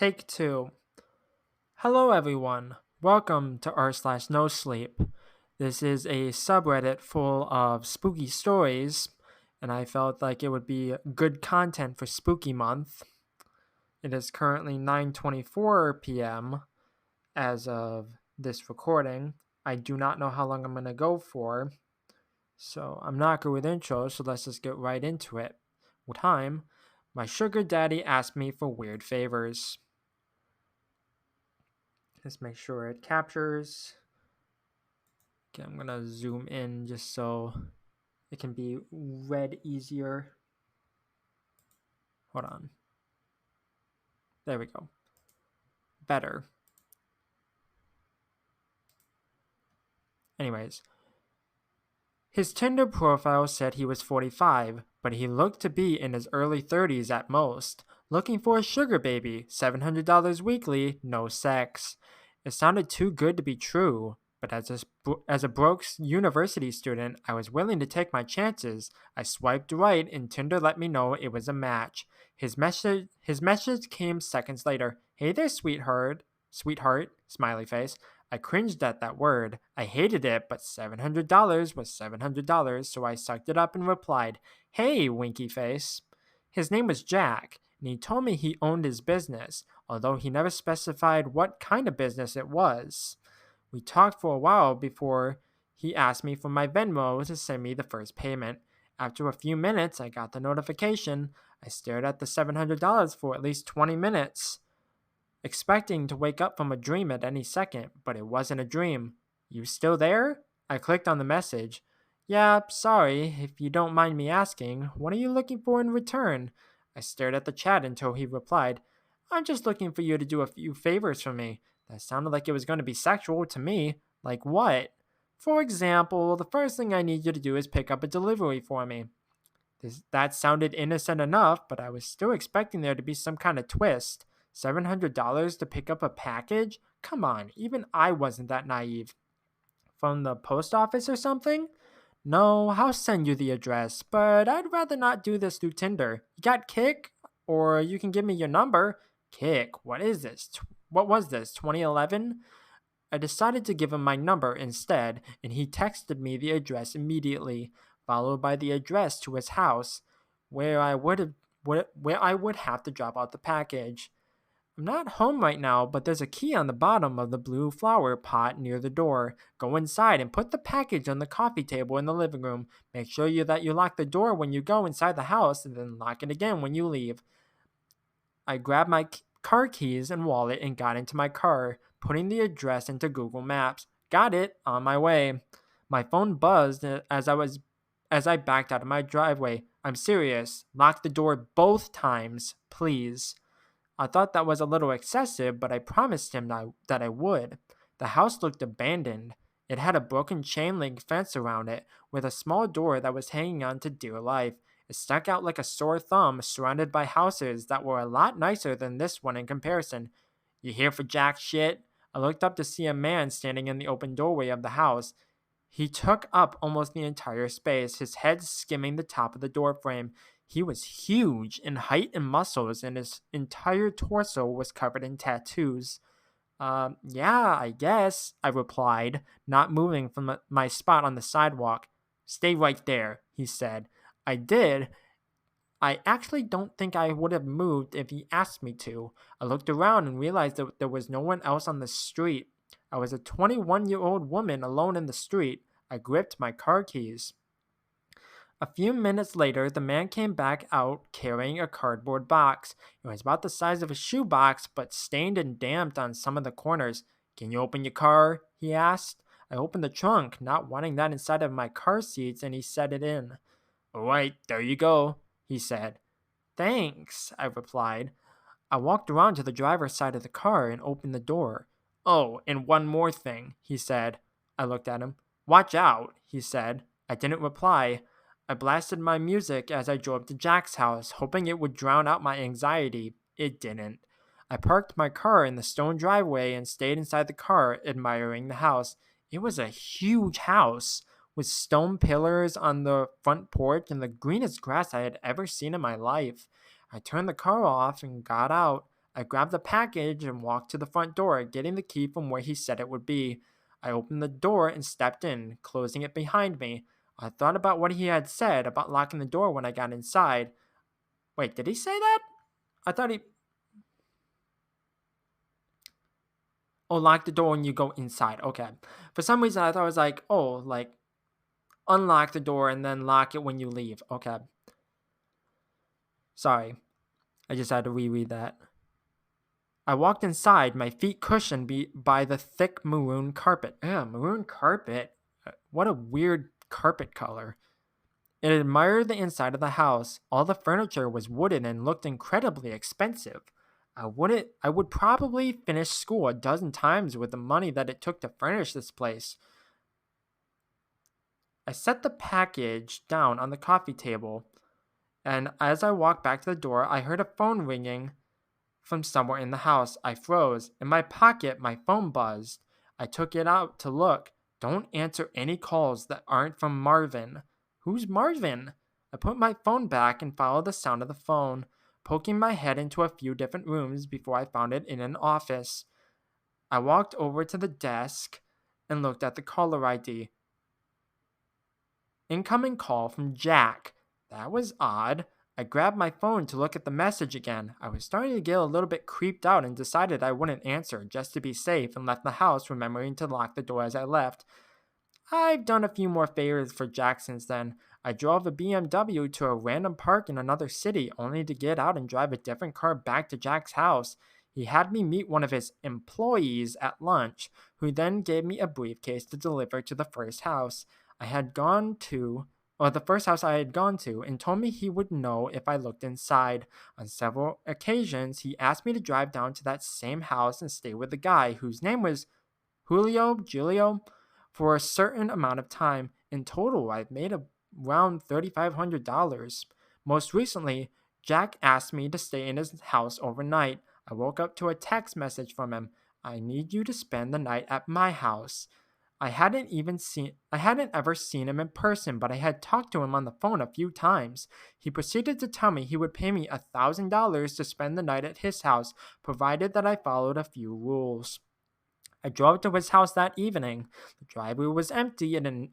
Take two. Hello, everyone. Welcome to r/nosleep. This is a subreddit full of spooky stories, and I felt like it would be good content for Spooky Month. It is currently 9:24 p.m. as of this recording. I do not know how long I'm going to go for, so I'm not good with intros, so let's just get right into it. With time, my sugar daddy asked me for weird favors. Just make sure it captures. Okay, I'm gonna zoom in just so it can be read easier. Hold on. There we go. Better. Anyways, his Tinder profile said he was 45, but he looked to be in his early 30s at most. Looking for a sugar baby, $700 weekly, no sex. It sounded too good to be true, but as a broke university student, I was willing to take my chances. I swiped right and Tinder let me know it was a match. His message came seconds later. Hey there, sweetheart. Sweetheart, smiley face. I cringed at that word. I hated it, but $700 was $700, so I sucked it up and replied, Hey, winky face. His name was Jack, and he told me he owned his business, although he never specified what kind of business it was. We talked for a while before he asked me for my Venmo to send me the first payment. After a few minutes, I got the notification. I stared at the $700 for at least 20 minutes, expecting to wake up from a dream at any second, but it wasn't a dream. You still there? I clicked on the message. Yeah, sorry, if you don't mind me asking, what are you looking for in return? I stared at the chat until he replied, I'm just looking for you to do a few favors for me. That sounded like it was going to be sexual to me. Like what? For example, the first thing I need you to do is pick up a delivery for me. That sounded innocent enough, but I was still expecting there to be some kind of twist. $700 to pick up a package? Come on, even I wasn't that naive. From the post office or something? No, I'll send you the address, but I'd rather not do this through Tinder. You got Kick? Or you can give me your number. Kick? What is this? What was this, 2011? I decided to give him my number instead, and he texted me the address immediately, followed by the address to his house, where I would have to drop out the package. I'm not home right now, but there's a key on the bottom of the blue flower pot near the door. Go inside and put the package on the coffee table in the living room. Make sure that you lock the door when you go inside the house and then lock it again when you leave. I grabbed my car keys and wallet and got into my car, putting the address into Google Maps. Got it, on my way. My phone buzzed as I backed out of my driveway. I'm serious. Lock the door both times, please. I thought that was a little excessive, but I promised him that I would. The house looked abandoned. It had a broken chain link fence around it, with a small door that was hanging on to dear life. It stuck out like a sore thumb, surrounded by houses that were a lot nicer than this one in comparison. You here for jack shit? I looked up to see a man standing in the open doorway of the house. He took up almost the entire space, his head skimming the top of the doorframe. He was huge in height and muscles, and his entire torso was covered in tattoos. Yeah, I guess, I replied, not moving from my spot on the sidewalk. Stay right there, he said. I did. I actually don't think I would have moved if he asked me to. I looked around and realized that there was no one else on the street. I was a 21-year-old woman alone in the street. I gripped my car keys. A few minutes later, the man came back out carrying a cardboard box. It was about the size of a shoebox, but stained and damped on some of the corners. Can you open your car? He asked. I opened the trunk, not wanting that inside of my car seats, and he set it in. All right, there you go, he said. Thanks, I replied. I walked around to the driver's side of the car and opened the door. Oh, and one more thing, he said. I looked at him. Watch out, he said. I didn't reply. I blasted my music as I drove to Jack's house, hoping it would drown out my anxiety. It didn't. I parked my car in the stone driveway and stayed inside the car, admiring the house. It was a huge house, with stone pillars on the front porch and the greenest grass I had ever seen in my life. I turned the car off and got out. I grabbed the package and walked to the front door, getting the key from where he said it would be. I opened the door and stepped in, closing it behind me. I thought about what he had said about locking the door when I got inside. Wait, did he say that? I thought he. Oh, lock the door when you go inside. Okay. For some reason, I thought it was like, oh, like unlock the door and then lock it when you leave. Okay. Sorry. I just had to reread that. I walked inside, my feet cushioned by the thick maroon carpet. Maroon carpet? What a weird carpet color. I admired the inside of the house. All the furniture was wooden and looked incredibly expensive. I would probably finish school a dozen times with the money that it took to furnish this place. I set the package down on the coffee table, and as I walked back to the door, I heard a phone ringing from somewhere in the house. I froze. In my pocket, my phone buzzed. I took it out to look. Don't answer any calls that aren't from Marvin. Who's Marvin? I put my phone back and followed the sound of the phone, poking my head into a few different rooms before I found it in an office. I walked over to the desk and looked at the caller ID. Incoming call from Jack. That was odd. I grabbed my phone to look at the message again. I was starting to get a little bit creeped out and decided I wouldn't answer just to be safe and left the house, remembering to lock the door as I left. I've done a few more favors for Jack since then. I drove a BMW to a random park in another city only to get out and drive a different car back to Jack's house. He had me meet one of his employees at lunch, who then gave me a briefcase to deliver to the first house I had gone to, or the first house I had gone to, and told me he would know if I looked inside. On several occasions, he asked me to drive down to that same house and stay with the guy whose name was Julio, for a certain amount of time. In total, I've made around $3,500. Most recently, Jack asked me to stay in his house overnight. I woke up to a text message from him. I need you to spend the night at my house. I hadn't ever seen him in person, but I had talked to him on the phone a few times. He proceeded to tell me he would pay me $1,000 to spend the night at his house, provided that I followed a few rules. I drove to his house that evening. The driveway was empty and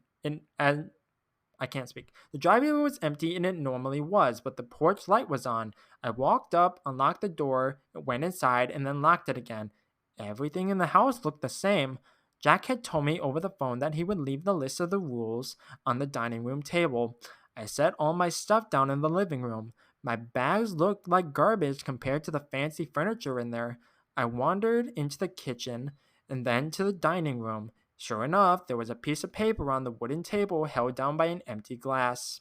I can't speak. The driveway was empty and it normally was, but the porch light was on. I walked up, unlocked the door, went inside, and then locked it again. Everything in the house looked the same. Jack had told me over the phone that he would leave the list of the rules on the dining room table. I set all my stuff down in the living room. My bags looked like garbage compared to the fancy furniture in there. I wandered into the kitchen and then to the dining room. Sure enough, there was a piece of paper on the wooden table held down by an empty glass.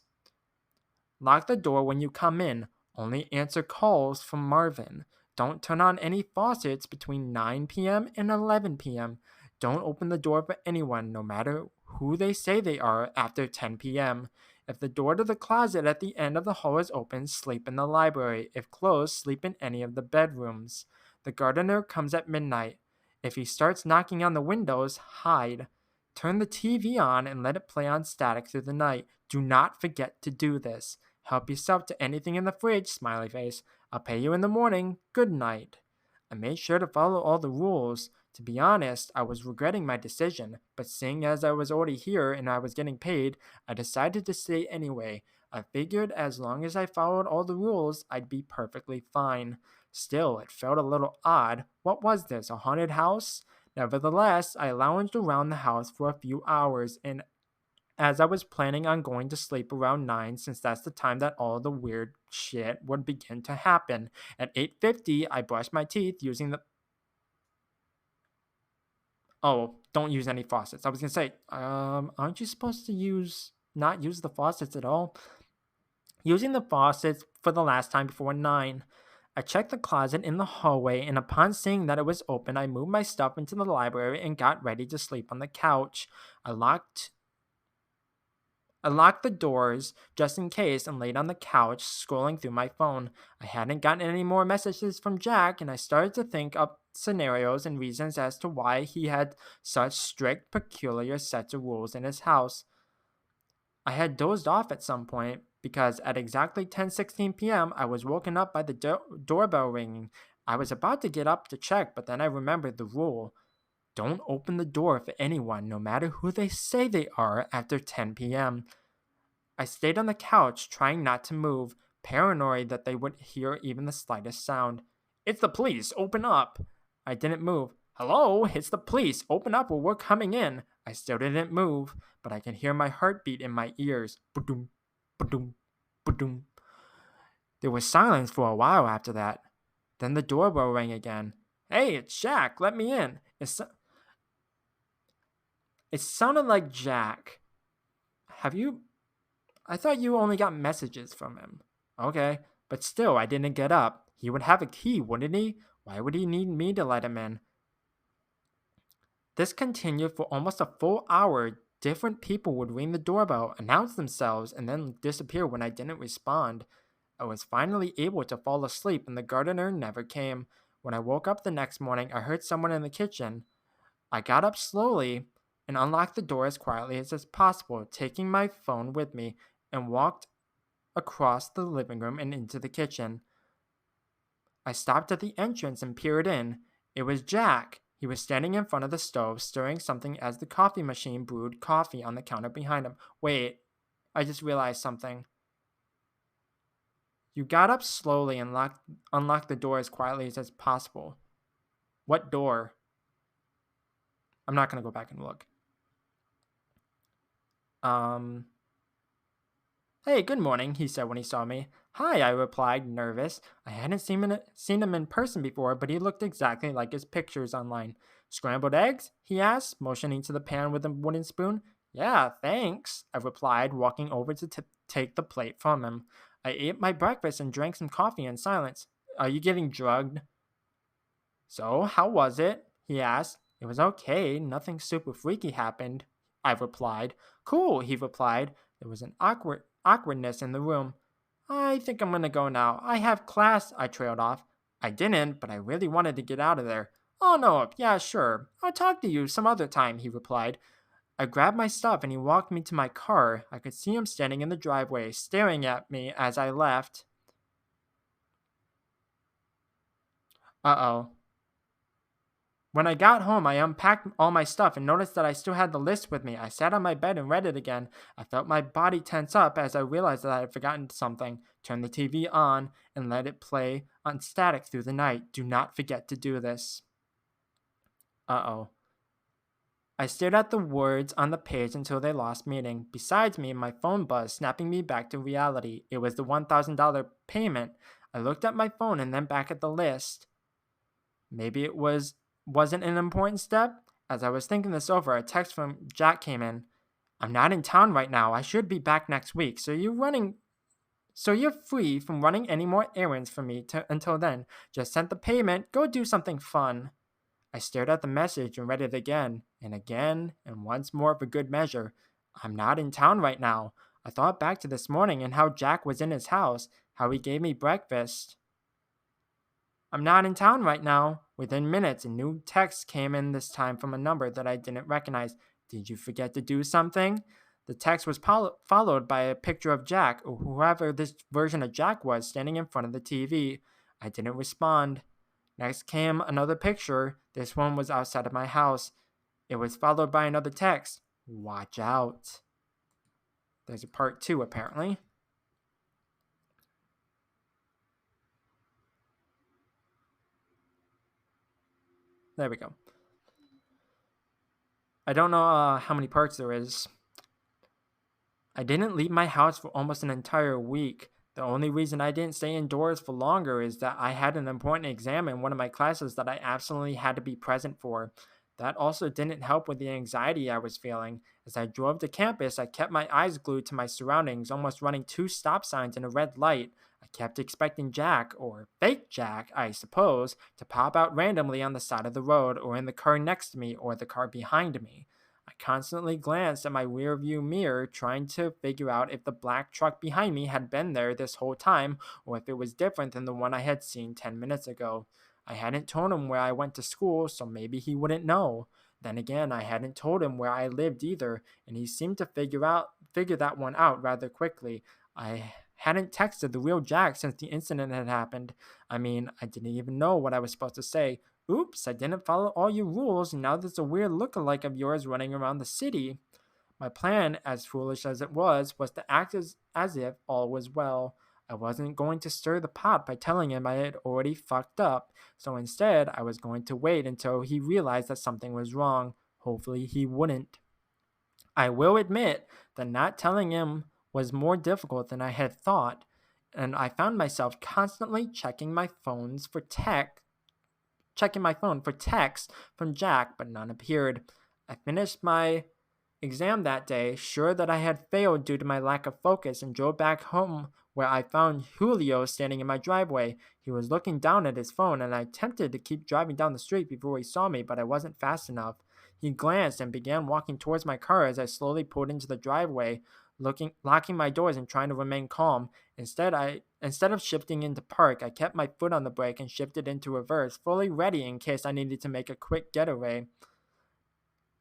Lock the door when you come in. Only answer calls from Marvin. Don't turn on any faucets between 9 p.m. and 11 p.m. Don't open the door for anyone, no matter who they say they are, after 10 p.m. If the door to the closet at the end of the hall is open, sleep in the library. If closed, sleep in any of the bedrooms. The gardener comes at midnight. If he starts knocking on the windows, hide. Turn the TV on and let it play on static through the night. Do not forget to do this. Help yourself to anything in the fridge, smiley face. I'll pay you in the morning. Good night. I made sure to follow all the rules. To be honest, I was regretting my decision, but seeing as I was already here and I was getting paid, I decided to stay anyway. I figured as long as I followed all the rules, I'd be perfectly fine. Still, it felt a little odd. What was this, a haunted house? Nevertheless, I lounged around the house for a few hours, and as I was planning on going to sleep around 9 since that's the time that all the weird shit would begin to happen. At 8:50, I brushed my teeth using the Oh, don't use any faucets. I was gonna say, aren't you supposed to not use the faucets at all? Using the faucets for the last time before 9. I checked the closet in the hallway, and upon seeing that it was open, I moved my stuff into the library and got ready to sleep on the couch. I locked the doors just in case and laid on the couch, scrolling through my phone. I hadn't gotten any more messages from Jack, and I started to think up scenarios and reasons as to why he had such strict, peculiar sets of rules in his house. I had dozed off at some point because at exactly 10:16 p.m. I was woken up by the doorbell ringing. I was about to get up to check, but then I remembered the rule. Don't open the door for anyone, no matter who they say they are, after 10 p.m. I stayed on the couch, trying not to move, paranoid that they would hear even the slightest sound. It's the police, open up! I didn't move. Hello, it's the police, open up or we're coming in. I still didn't move, but I could hear my heartbeat in my ears. Ba-doom, ba-doom, ba-doom. There was silence for a while after that. Then the doorbell rang again. Hey, it's Jack, let me in. It sounded like Jack. I thought you only got messages from him. Okay, but still, I didn't get up. He would have a key, wouldn't he? Why would he need me to let him in? This continued for almost a full hour. Different people would ring the doorbell, announce themselves, and then disappear when I didn't respond. I was finally able to fall asleep, and the gardener never came. When I woke up the next morning, I heard someone in the kitchen. I got up slowly and unlocked the door as quietly as possible, taking my phone with me, and walked across the living room and into the kitchen. I stopped at the entrance and peered in. It was Jack. He was standing in front of the stove, stirring something as the coffee machine brewed coffee on the counter behind him. Wait, I just realized something. You got up slowly and unlocked the door as quietly as possible. What door? I'm not going to go back and look. Hey, good morning, he said when he saw me. Hi, I replied, nervous. I hadn't seen him in person before, but he looked exactly like his pictures online. Scrambled eggs? He asked, motioning to the pan with a wooden spoon. Yeah, thanks, I replied, walking over to take the plate from him. I ate my breakfast and drank some coffee in silence. Are you getting drugged? So, how was it? He asked. It was okay, nothing super freaky happened, I replied. Cool, he replied. There was an awkwardness in the room. I think I'm gonna go now. I have class, I trailed off. I didn't, but I really wanted to get out of there. Oh no, yeah, sure. I'll talk to you some other time, he replied. I grabbed my stuff and he walked me to my car. I could see him standing in the driveway, staring at me as I left. Uh-oh. When I got home, I unpacked all my stuff and noticed that I still had the list with me. I sat on my bed and read it again. I felt my body tense up as I realized that I had forgotten something. Turned the TV on and let it play on static through the night. Do not forget to do this. Uh-oh. I stared at the words on the page until they lost meaning. Besides me, my phone buzzed, snapping me back to reality. It was the $1,000 payment. I looked at my phone and then back at the list. Maybe it wasn't an important step? As I was thinking this over, a text from Jack came in. I'm not in town right now. I should be back next week. So you're free from running any more errands for me until then. Just sent the payment. Go do something fun. I stared at the message and read it again, and once more for good measure. I'm not in town right now. I thought back to this morning and how Jack was in his house, how he gave me breakfast. I'm not in town right now. Within minutes, a new text came in, this time from a number that I didn't recognize. Did you forget to do something? The text was followed by a picture of Jack, or whoever this version of Jack was, standing in front of the TV. I didn't respond. Next came another picture. This one was outside of my house. It was followed by another text. Watch out. There's a part 2, apparently. There we go. I don't know how many parts there is. I didn't leave my house for almost an entire week. The only reason I didn't stay indoors for longer is that I had an important exam in one of my classes that I absolutely had to be present for. That also didn't help with the anxiety I was feeling. As I drove to campus, I kept my eyes glued to my surroundings, almost running 2 stop signs and a red light. I kept expecting Jack, or fake Jack, I suppose, to pop out randomly on the side of the road, or in the car next to me, or the car behind me. I constantly glanced at my rearview mirror, trying to figure out if the black truck behind me had been there this whole time, or if it was different than the one I had seen 10 minutes ago. I hadn't told him where I went to school, so maybe he wouldn't know. Then again, I hadn't told him where I lived either, and he seemed to figure that one out rather quickly. I hadn't texted the real Jack since the incident had happened. I mean, I didn't even know what I was supposed to say. Oops, I didn't follow all your rules, and now there's a weird lookalike of yours running around the city. My plan, as foolish as it was to act as if all was well. I wasn't going to stir the pot by telling him I had already fucked up, so instead I was going to wait until he realized that something was wrong. Hopefully he wouldn't. I will admit that not telling him was more difficult than I had thought, and I found myself constantly checking my phone for texts from Jack, but none appeared. I finished my exam that day, sure that I had failed due to my lack of focus, and drove back home where I found Julio standing in my driveway. He was looking down at his phone, and I attempted to keep driving down the street before he saw me, but I wasn't fast enough. He glanced and began walking towards my car as I slowly pulled into the driveway, locking my doors and trying to remain calm. Instead of shifting into park, I kept my foot on the brake and shifted into reverse, fully ready in case I needed to make a quick getaway.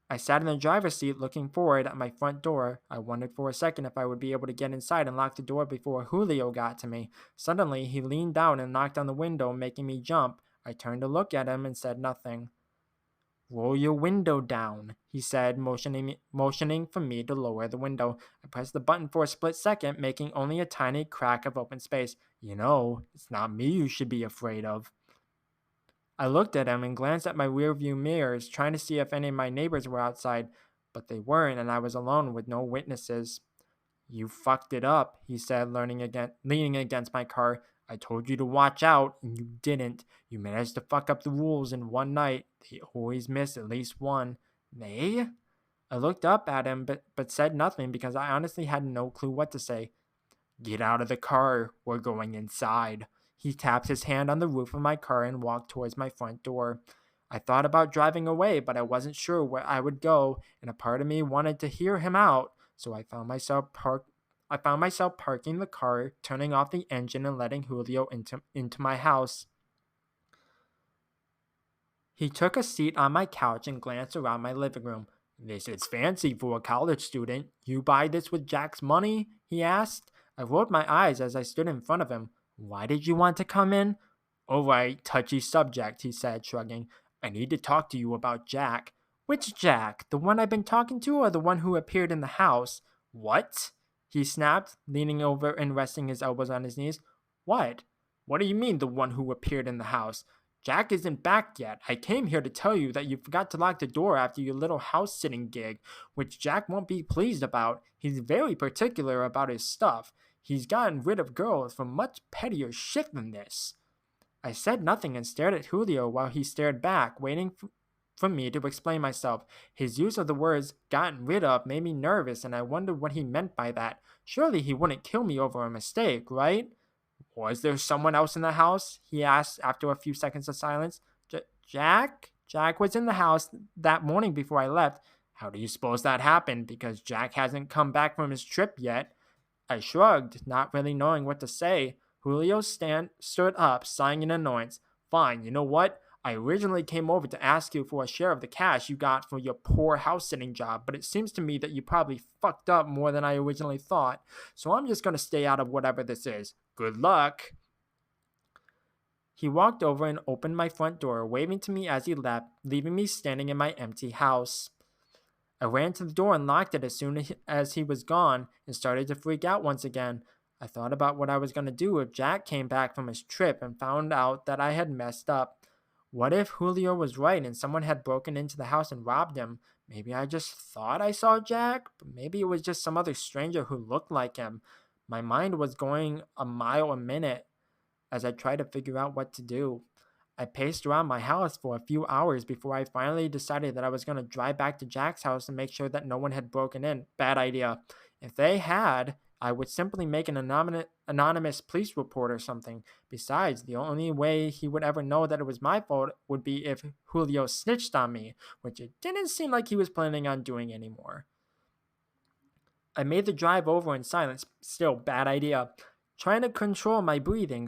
I sat in the driver's seat looking forward at my front door. I wondered for a second if I would be able to get inside and lock the door before Julio got to me. Suddenly, he leaned down and knocked on the window, making me jump. I turned to look at him and said nothing. "Roll your window down," he said, motioning for me to lower the window. I pressed the button for a split second, making only a tiny crack of open space. "You know, it's not me you should be afraid of." I looked at him and glanced at my rearview mirrors, trying to see if any of my neighbors were outside, but they weren't, and I was alone with no witnesses. "You fucked it up," he said, leaning against my car. "I told you to watch out, and you didn't. You managed to fuck up the rules in one night. They always miss at least one." "Me?" I looked up at him, but said nothing because I honestly had no clue what to say. "Get out of the car. We're going inside." He tapped his hand on the roof of my car and walked towards my front door. I thought about driving away, but I wasn't sure where I would go, and a part of me wanted to hear him out, so I found myself parking the car, turning off the engine, and letting Julio into my house. He took a seat on my couch and glanced around my living room. "This is fancy for a college student. You buy this with Jack's money?" he asked. I rolled my eyes as I stood in front of him. "Why did you want to come in?" "All right, touchy subject," he said, shrugging. "I need to talk to you about Jack." "Which Jack? The one I've been talking to or the one who appeared in the house?" "What?" he snapped, leaning over and resting his elbows on his knees. "What? What do you mean, the one who appeared in the house? Jack isn't back yet. I came here to tell you that you forgot to lock the door after your little house-sitting gig, which Jack won't be pleased about. He's very particular about his stuff. He's gotten rid of girls for much pettier shit than this." I said nothing and stared at Julio while he stared back, waiting for me to explain myself. His use of the words "gotten rid of" made me nervous, and I wondered what he meant by that. Surely he wouldn't kill me over a mistake, right? "Was there someone else in the house?" he asked after a few seconds of silence. Jack? Jack was in the house that morning before I left." "How do you suppose that happened? Because Jack hasn't come back from his trip yet." I shrugged, not really knowing what to say. Julio stood up, sighing in annoyance. "Fine, you know what? I originally came over to ask you for a share of the cash you got for your poor house-sitting job, but it seems to me that you probably fucked up more than I originally thought, so I'm just going to stay out of whatever this is. Good luck." He walked over and opened my front door, waving to me as he left, leaving me standing in my empty house. I ran to the door and locked it as soon as he was gone and started to freak out once again. I thought about what I was going to do if Jack came back from his trip and found out that I had messed up. What if Julio was right and someone had broken into the house and robbed him? Maybe I just thought I saw Jack, but maybe it was just some other stranger who looked like him. My mind was going a mile a minute as I tried to figure out what to do. I paced around my house for a few hours before I finally decided that I was going to drive back to Jack's house and make sure that no one had broken in. Bad idea. If they had, I would simply make an anonymous police report or something. Besides, the only way he would ever know that it was my fault would be if Julio snitched on me, which it didn't seem like he was planning on doing anymore. I made the drive over in silence. Still, bad idea. Trying to control my breathing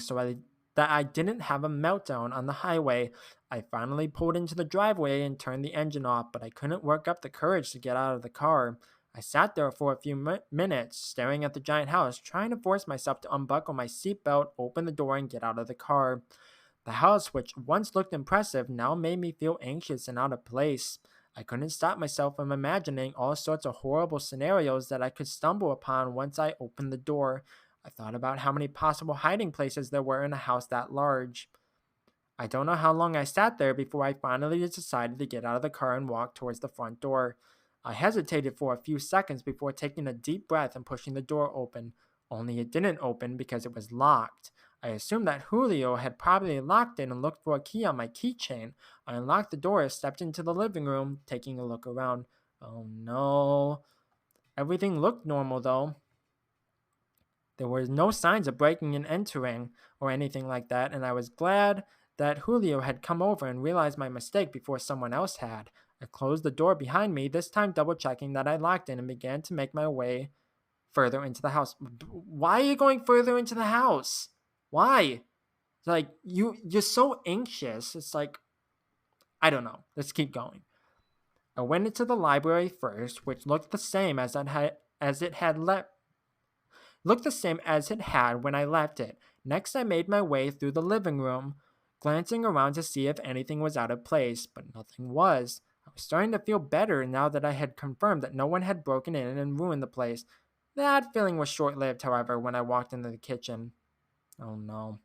that I didn't have a meltdown on the highway. I finally pulled into the driveway and turned the engine off, but I couldn't work up the courage to get out of the car. I sat there for a few minutes, staring at the giant house, trying to force myself to unbuckle my seatbelt, open the door, and get out of the car. The house, which once looked impressive, now made me feel anxious and out of place. I couldn't stop myself from imagining all sorts of horrible scenarios that I could stumble upon once I opened the door. I thought about how many possible hiding places there were in a house that large. I don't know how long I sat there before I finally decided to get out of the car and walk towards the front door. I hesitated for a few seconds before taking a deep breath and pushing the door open, only it didn't open because it was locked. I assumed that Julio had probably locked it and looked for a key on my keychain. I unlocked the door and stepped into the living room, taking a look around. Oh no. Everything looked normal though. There were no signs of breaking and entering or anything like that, and I was glad that Julio had come over and realized my mistake before someone else had. I closed the door behind me, this time double checking that I locked it, and began to make my way further into the house. Why are you going further into the house? Why? Like you're so anxious. It's like I don't know. Let's keep going. I went into the library first, which looked the same as it had when I left it. Next, I made my way through the living room, glancing around to see if anything was out of place, but nothing was. I was starting to feel better now that I had confirmed that no one had broken in and ruined the place. That feeling was short-lived, however, when I walked into the kitchen. Oh no.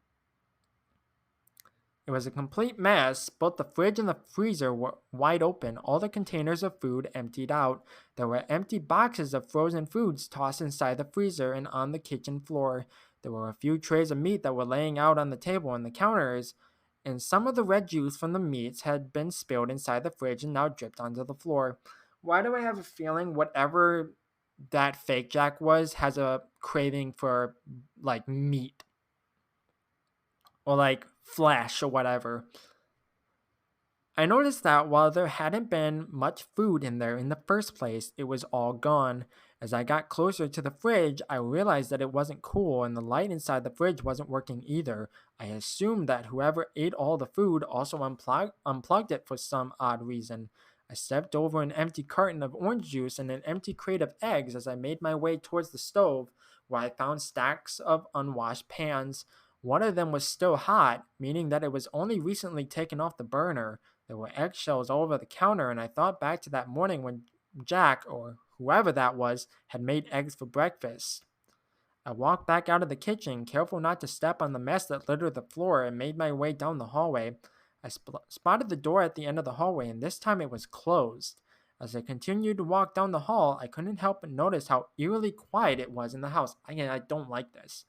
It was a complete mess. Both the fridge and the freezer were wide open, all the containers of food emptied out. There were empty boxes of frozen foods tossed inside the freezer and on the kitchen floor. There were a few trays of meat that were laying out on the table and the counters, and some of the red juice from the meats had been spilled inside the fridge and now dripped onto the floor. Why do I have a feeling whatever that fake Jack was has a craving for, like, meat? Or like flesh or whatever. I noticed that while there hadn't been much food in there in the first place, it was all gone. As I got closer to the fridge, I realized that it wasn't cool and the light inside the fridge wasn't working either. I assumed that whoever ate all the food also unplugged it for some odd reason. I stepped over an empty carton of orange juice and an empty crate of eggs as I made my way towards the stove, where I found stacks of unwashed pans. One of them was still hot, meaning that it was only recently taken off the burner. There were eggshells all over the counter, and I thought back to that morning when Jack, or whoever that was, had made eggs for breakfast. I walked back out of the kitchen, careful not to step on the mess that littered the floor, and made my way down the hallway. I spotted the door at the end of the hallway, and this time it was closed. As I continued to walk down the hall, I couldn't help but notice how eerily quiet it was in the house. I don't like this.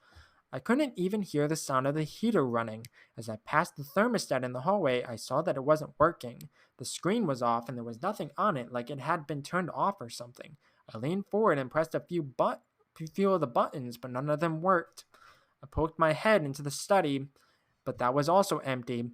I couldn't even hear the sound of the heater running. As I passed the thermostat in the hallway, I saw that it wasn't working. The screen was off and there was nothing on it, like it had been turned off or something. I leaned forward and pressed a few of the buttons, but none of them worked. I poked my head into the study, but that was also empty.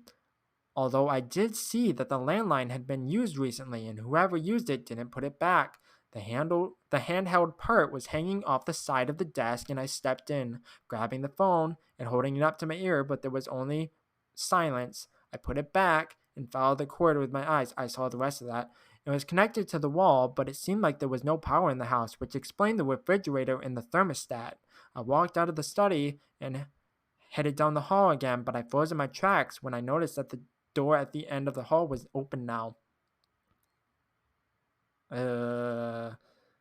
Although I did see that the landline had been used recently and whoever used it didn't put it back. The handheld part was hanging off the side of the desk and I stepped in, grabbing the phone and holding it up to my ear, but there was only silence. I put it back and followed the cord with my eyes. I saw the rest of that. It was connected to the wall, but it seemed like there was no power in the house, which explained the refrigerator and the thermostat. I walked out of the study and headed down the hall again, but I froze in my tracks when I noticed that the door at the end of the hall was open now.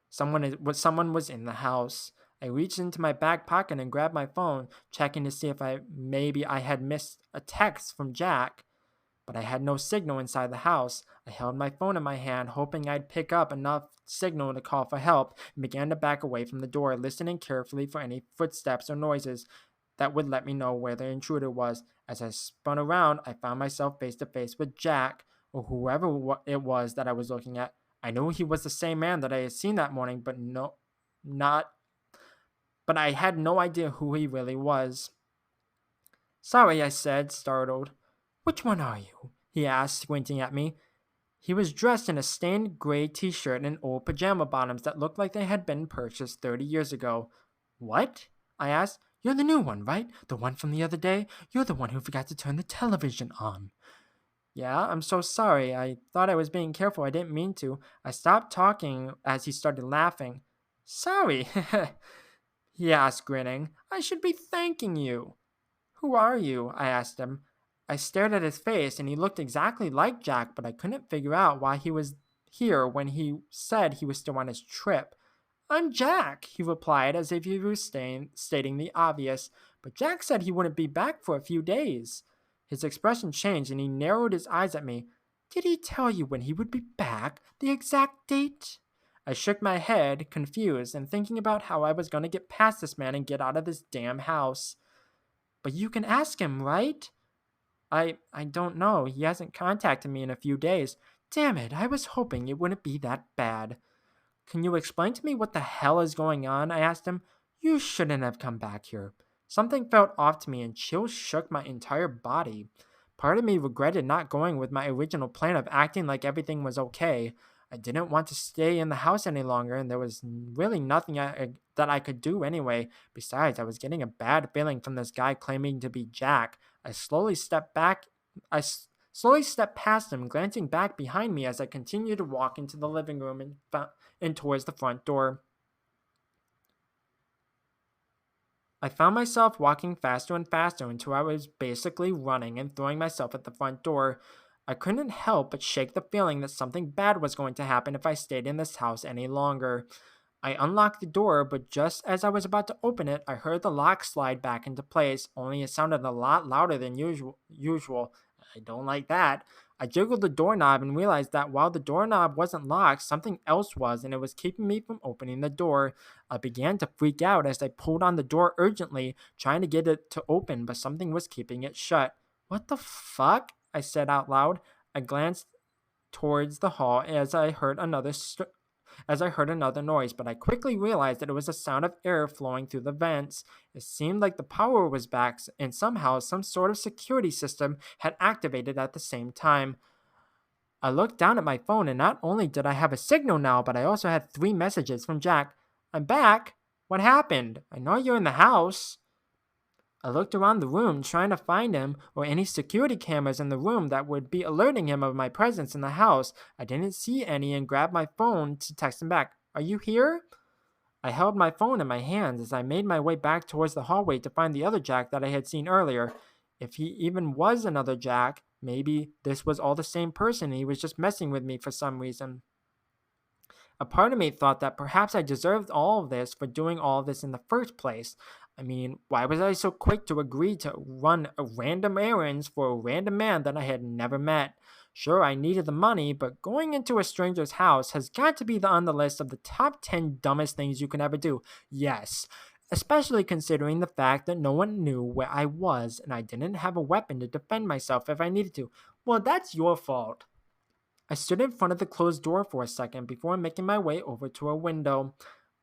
Someone was in the house. I reached into my back pocket and grabbed my phone, checking to see if I had missed a text from Jack, but I had no signal inside the house. I held my phone in my hand, hoping I'd pick up enough signal to call for help, and began to back away from the door, listening carefully for any footsteps or noises that would let me know where the intruder was. As I spun around, I found myself face to face with Jack, or whoever it was that I was looking at. I knew he was the same man that I had seen that morning, but I had no idea who he really was. "Sorry," I said, startled. "Which one are you?" he asked, squinting at me. He was dressed in a stained gray t-shirt and old pajama bottoms that looked like they had been purchased 30 years ago. "What?" I asked. "You're the new one, right? The one from the other day? You're the one who forgot to turn the television on." Yeah, I'm so sorry. I thought I was being careful. I didn't mean to. I stopped talking as he started laughing. Sorry, he asked, grinning. I should be thanking you. Who are you? I asked him. I stared at his face, and he looked exactly like Jack, but I couldn't figure out why he was here when he said he was still on his trip. I'm Jack, he replied as if he was stating the obvious, but Jack said he wouldn't be back for a few days. His expression changed and he narrowed his eyes at me. Did he tell you when he would be back? The exact date? I shook my head, confused, and thinking about how I was going to get past this man and get out of this damn house. But you can ask him, right? I don't know. He hasn't contacted me in a few days. Damn it, I was hoping it wouldn't be that bad. Can you explain to me what the hell is going on? I asked him. You shouldn't have come back here. Something felt off to me and chills shook my entire body. Part of me regretted not going with my original plan of acting like everything was okay. I didn't want to stay in the house any longer, and there was really nothing that I could do anyway. Besides, I was getting a bad feeling from this guy claiming to be Jack. I slowly stepped back. Slowly stepped past him, glancing back behind me as I continued to walk into the living room and towards the front door. I found myself walking faster and faster until I was basically running and throwing myself at the front door. I couldn't help but shake the feeling that something bad was going to happen if I stayed in this house any longer. I unlocked the door, but just as I was about to open it, I heard the lock slide back into place, only it sounded a lot louder than usual. I don't like that. I jiggled the doorknob and realized that while the doorknob wasn't locked, something else was, and it was keeping me from opening the door. I began to freak out as I pulled on the door urgently, trying to get it to open, but something was keeping it shut. What the fuck? I said out loud. I glanced towards the hall as I heard another noise, but I quickly realized that it was the sound of air flowing through the vents. It seemed like the power was back, and somehow some sort of security system had activated at the same time. I looked down at my phone, and not only did I have a signal now, but I also had 3 messages from Jack. I'm back. What happened? I know you're in the house. I looked around the room trying to find him or any security cameras in the room that would be alerting him of my presence in the house. I didn't see any and grabbed my phone to text him back. Are you here? I held my phone in my hands as I made my way back towards the hallway to find the other Jack that I had seen earlier. If he even was another Jack, maybe this was all the same person and he was just messing with me for some reason. A part of me thought that perhaps I deserved all of this for doing all of this in the first place. I mean, why was I so quick to agree to run a random errands for a random man that I had never met? Sure, I needed the money, but going into a stranger's house has got to be on the list of the top 10 dumbest things you can ever do. Yes, especially considering the fact that no one knew where I was and I didn't have a weapon to defend myself if I needed to. Well, that's your fault. I stood in front of the closed door for a second before making my way over to a window.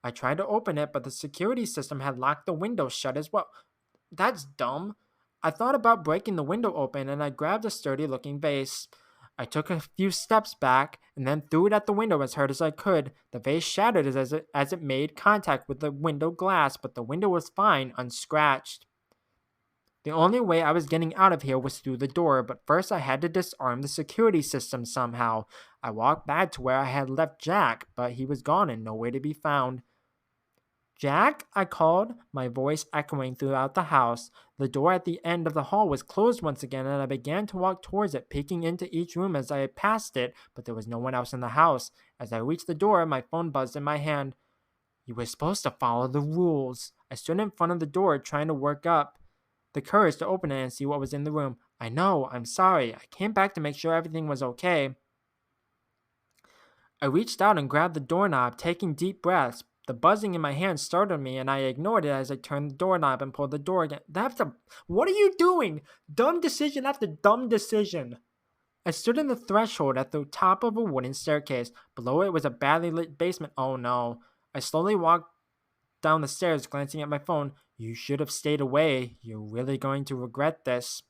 I tried to open it, but the security system had locked the window shut as well. That's dumb. I thought about breaking the window open and I grabbed a sturdy looking vase. I took a few steps back and then threw it at the window as hard as I could. The vase shattered as it made contact with the window glass, but the window was fine, unscratched. The only way I was getting out of here was through the door, but first I had to disarm the security system somehow. I walked back to where I had left Jack, but he was gone and nowhere to be found. Jack, I called, my voice echoing throughout the house. The door at the end of the hall was closed once again, and I began to walk towards it, peeking into each room as I passed it, but there was no one else in the house. As I reached the door, my phone buzzed in my hand. You were supposed to follow the rules. I stood in front of the door, trying to work up the courage to open it and see what was in the room. I know, I'm sorry. I came back to make sure everything was okay. I reached out and grabbed the doorknob, taking deep breaths. The buzzing in my hand startled me, and I ignored it as I turned the doorknob and pulled the door again. What are you doing? Dumb decision after dumb decision. I stood in the threshold at the top of a wooden staircase. Below it was a badly lit basement. Oh no. I slowly walked down the stairs, glancing at my phone. You should have stayed away. You're really going to regret this.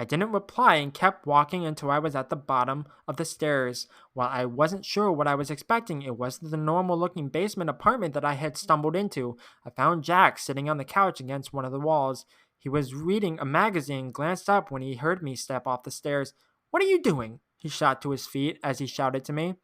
I didn't reply and kept walking until I was at the bottom of the stairs. While I wasn't sure what I was expecting, it wasn't the normal-looking basement apartment that I had stumbled into. I found Jack sitting on the couch against one of the walls. He was reading a magazine and glanced up when he heard me step off the stairs. "What are you doing?" He shot to his feet as he shouted to me.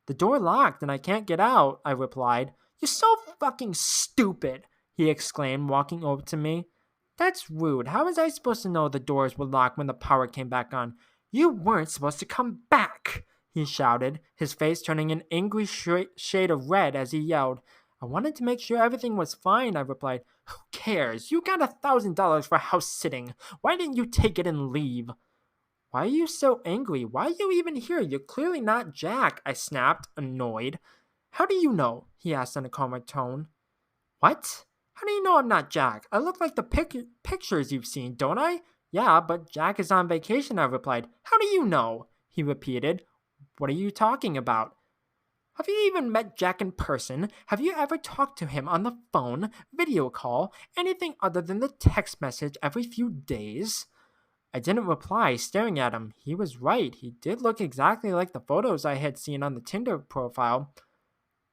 "The door locked and I can't get out," I replied. "You're so fucking stupid," he exclaimed, walking over to me. "That's rude. How was I supposed to know the doors were locked when the power came back on? You weren't supposed to come back," he shouted, his face turning an angry shade of red as he yelled. "I wanted to make sure everything was fine," I replied. "Who cares? You got $1,000 for house sitting. Why didn't you take it and leave?" "Why are you so angry? Why are you even here? You're clearly not Jack," I snapped, annoyed. "How do you know?" he asked in a calmer tone. "What? How do you know I'm not Jack? I look like the pictures you've seen, don't I?" "Yeah, but Jack is on vacation," I replied. "How do you know?" he repeated. "What are you talking about?" "Have you even met Jack in person? Have you ever talked to him on the phone, video call, anything other than the text message every few days?" I didn't reply, staring at him. He was right. He did look exactly like the photos I had seen on the Tinder profile.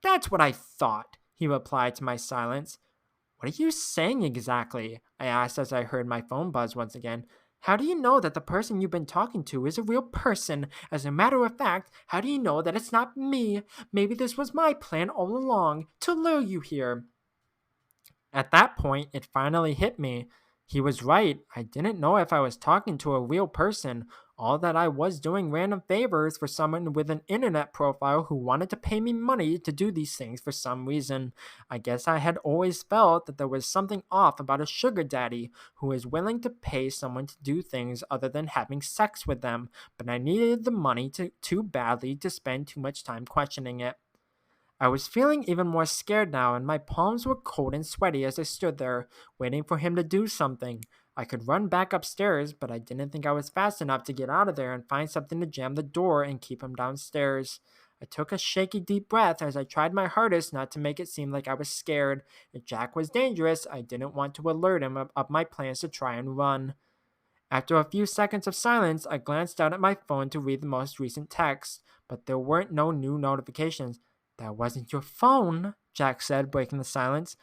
"That's what I thought," he replied to my silence. "What are you saying exactly?" I asked as I heard my phone buzz once again. "How do you know that the person you've been talking to is a real person? As a matter of fact, how do you know that it's not me? Maybe this was my plan all along, to lure you here." At that point, it finally hit me. He was right. I didn't know if I was talking to a real person. All that I was doing random favors for someone with an internet profile who wanted to pay me money to do these things for some reason. I guess I had always felt that there was something off about a sugar daddy who is willing to pay someone to do things other than having sex with them, but I needed the money too badly to spend too much time questioning it. I was feeling even more scared now, and my palms were cold and sweaty as I stood there, waiting for him to do something. I could run back upstairs, but I didn't think I was fast enough to get out of there and find something to jam the door and keep him downstairs. I took a shaky deep breath as I tried my hardest not to make it seem like I was scared. If Jack was dangerous, I didn't want to alert him of my plans to try and run. After a few seconds of silence, I glanced down at my phone to read the most recent text, but there weren't no new notifications. "That wasn't your phone," Jack said, breaking the silence.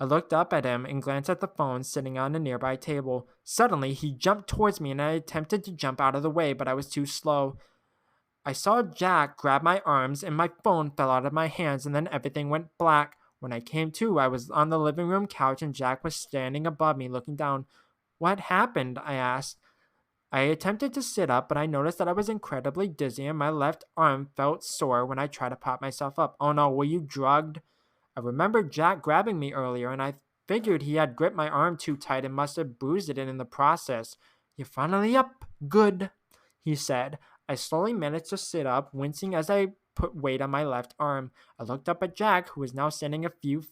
I looked up at him and glanced at the phone sitting on a nearby table. Suddenly, he jumped towards me and I attempted to jump out of the way, but I was too slow. I saw Jack grab my arms and my phone fell out of my hands and then everything went black. When I came to, I was on the living room couch and Jack was standing above me looking down. "What happened?" I asked. I attempted to sit up, but I noticed that I was incredibly dizzy and my left arm felt sore when I tried to prop myself up. "Oh no, were you drugged?" I remembered Jack grabbing me earlier, and I figured he had gripped my arm too tight and must have bruised it in the process. "You're finally up. Good," he said. I slowly managed to sit up, wincing as I put weight on my left arm. I looked up at Jack, who was now standing a few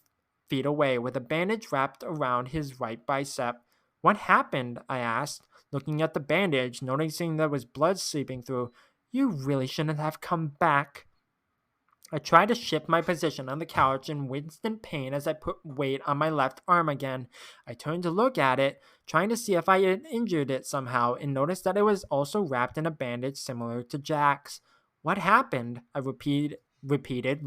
feet away with a bandage wrapped around his right bicep. "What happened?" I asked, looking at the bandage, noticing there was blood seeping through. "You really shouldn't have come back." I tried to shift my position on the couch in instant pain as I put weight on my left arm again. I turned to look at it, trying to see if I had injured it somehow, and noticed that it was also wrapped in a bandage similar to Jack's. "What happened?" I repeated,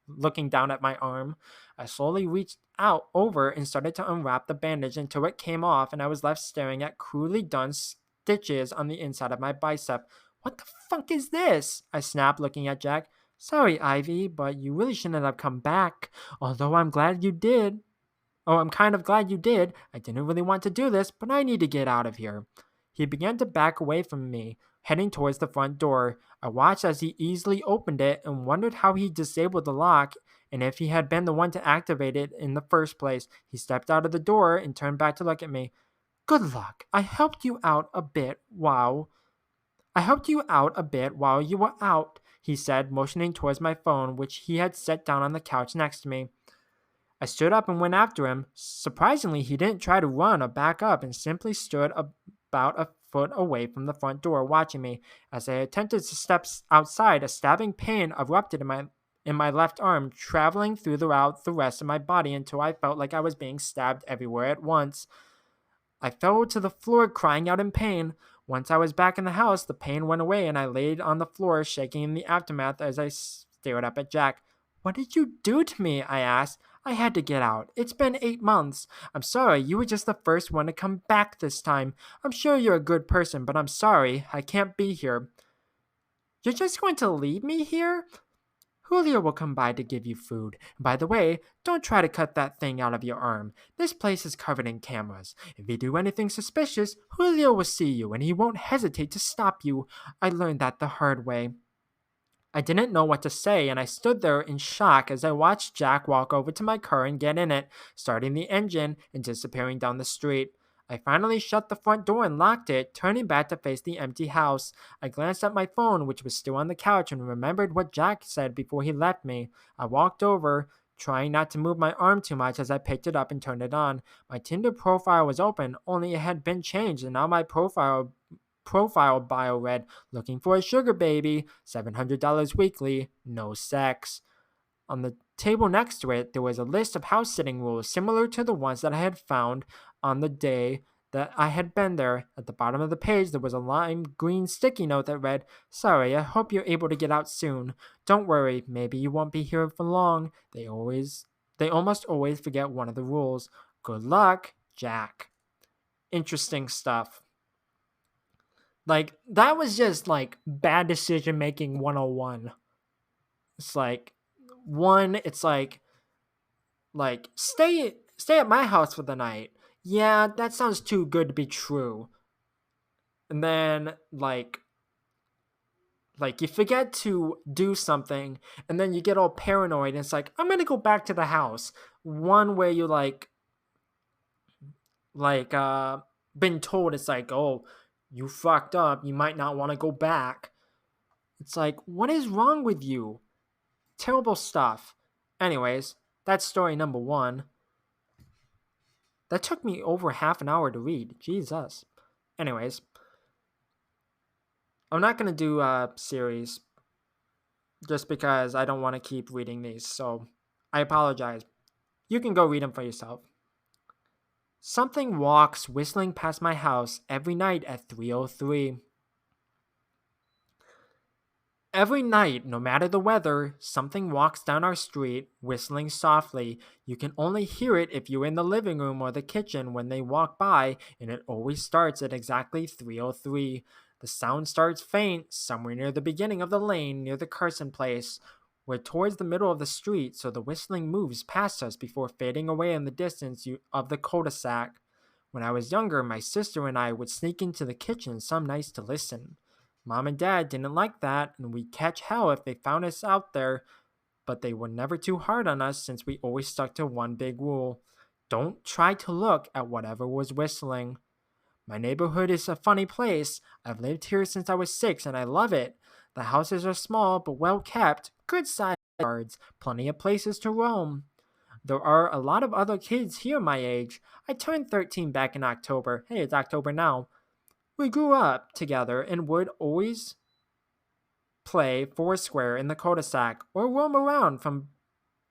looking down at my arm. I slowly reached out over and started to unwrap the bandage until it came off, and I was left staring at crudely done stitches on the inside of my bicep. "What the fuck is this?" I snapped, looking at Jack. "Sorry, Ivy, but you really shouldn't have come back. Although I'm glad you did. Oh, I'm kind of glad you did. I didn't really want to do this, but I need to get out of here." He began to back away from me, heading towards the front door. I watched as he easily opened it and wondered how he disabled the lock and if he had been the one to activate it in the first place. He stepped out of the door and turned back to look at me. "Good luck. I helped you out a bit while you were out," he said, motioning towards my phone, which he had set down on the couch next to me. I stood up and went after him. Surprisingly, he didn't try to run or back up and simply stood about a foot away from the front door, watching me. As I attempted to step outside, a stabbing pain erupted in my left arm, traveling throughout the rest of my body until I felt like I was being stabbed everywhere at once. I fell to the floor, crying out in pain. Once I was back in the house, the pain went away and I laid on the floor, shaking in the aftermath as I stared up at Jack. "What did you do to me?" I asked. I had to get out. It's been 8 months. I'm sorry, you were just the first one to come back this time. I'm sure you're a good person, but I'm sorry, I can't be here. You're just going to leave me here? Julio will come by to give you food. By the way, don't try to cut that thing out of your arm. This place is covered in cameras. If you do anything suspicious, Julio will see you and he won't hesitate to stop you. I learned that the hard way. I didn't know what to say, and I stood there in shock as I watched Jack walk over to my car and get in it, starting the engine and disappearing down the street. I finally shut the front door and locked it, turning back to face the empty house. I glanced at my phone, which was still on the couch, and remembered what Jack said before he left me. I walked over, trying not to move my arm too much as I picked it up and turned it on. My Tinder profile was open, only it had been changed, and now my profile bio read, looking for a sugar baby, $700 weekly, no sex. On the table next to it, there was a list of house sitting rules similar to the ones that I had found on the day that I had been there. At the bottom of the page, there was a lime green sticky note that read, "Sorry, I hope you're able to get out soon. Don't worry, maybe you won't be here for long. They almost always forget one of the rules. Good luck, Jack." Interesting stuff. Like, that was just like bad decision making 101. It's like, one, it's like stay at my house for the night. Yeah, that sounds too good to be true. And then like you forget to do something and then you get all paranoid and it's like, I'm gonna go back to the house. One where you like been told, it's like, oh, you fucked up, you might not want to go back. It's like, what is wrong with you? Terrible stuff. Anyways, that's story number 1. That took me over half an hour to read. Jesus. Anyways, I'm not going to do a series just because I don't want to keep reading these, so I apologize. You can go read them for yourself. Something walks whistling past my house every night at 3:03. Every night, no matter the weather, something walks down our street, whistling softly. You can only hear it if you're in the living room or the kitchen when they walk by, and it always starts at exactly 3:03. The sound starts faint, somewhere near the beginning of the lane near the Carson place. We're towards the middle of the street, so the whistling moves past us before fading away in the distance of the cul-de-sac. When I was younger, my sister and I would sneak into the kitchen some nights to listen. Mom and Dad didn't like that, and we'd catch hell if they found us out there, but they were never too hard on us since we always stuck to one big rule. Don't try to look at whatever was whistling. My neighborhood is a funny place. I've lived here since I was 6 and I love it. The houses are small but well kept, good sized yards, plenty of places to roam. There are a lot of other kids here my age. I turned 13 back in October. Hey, it's October now. We grew up together and would always play foursquare in the cul-de-sac or roam around from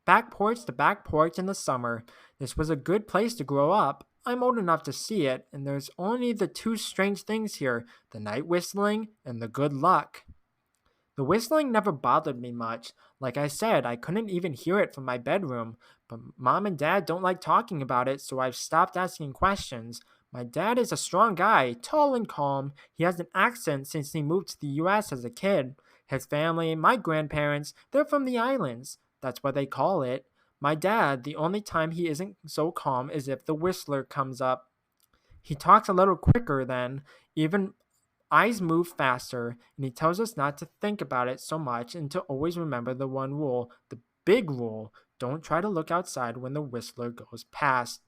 back porch to back porch in the summer. This was a good place to grow up. I'm old enough to see it, and there's only the 2 strange things here, the night whistling and the good luck. The whistling never bothered me much. Like I said, I couldn't even hear it from my bedroom, but Mom and Dad don't like talking about it, so I've stopped asking questions. My dad is a strong guy, tall and calm. He has an accent since he moved to the US as a kid. His family, my grandparents, they're from the islands. That's what they call it. My dad, the only time he isn't so calm is if the whistler comes up. He talks a little quicker then, even eyes move faster, and he tells us not to think about it so much and to always remember the one rule, the big rule. Don't try to look outside when the whistler goes past.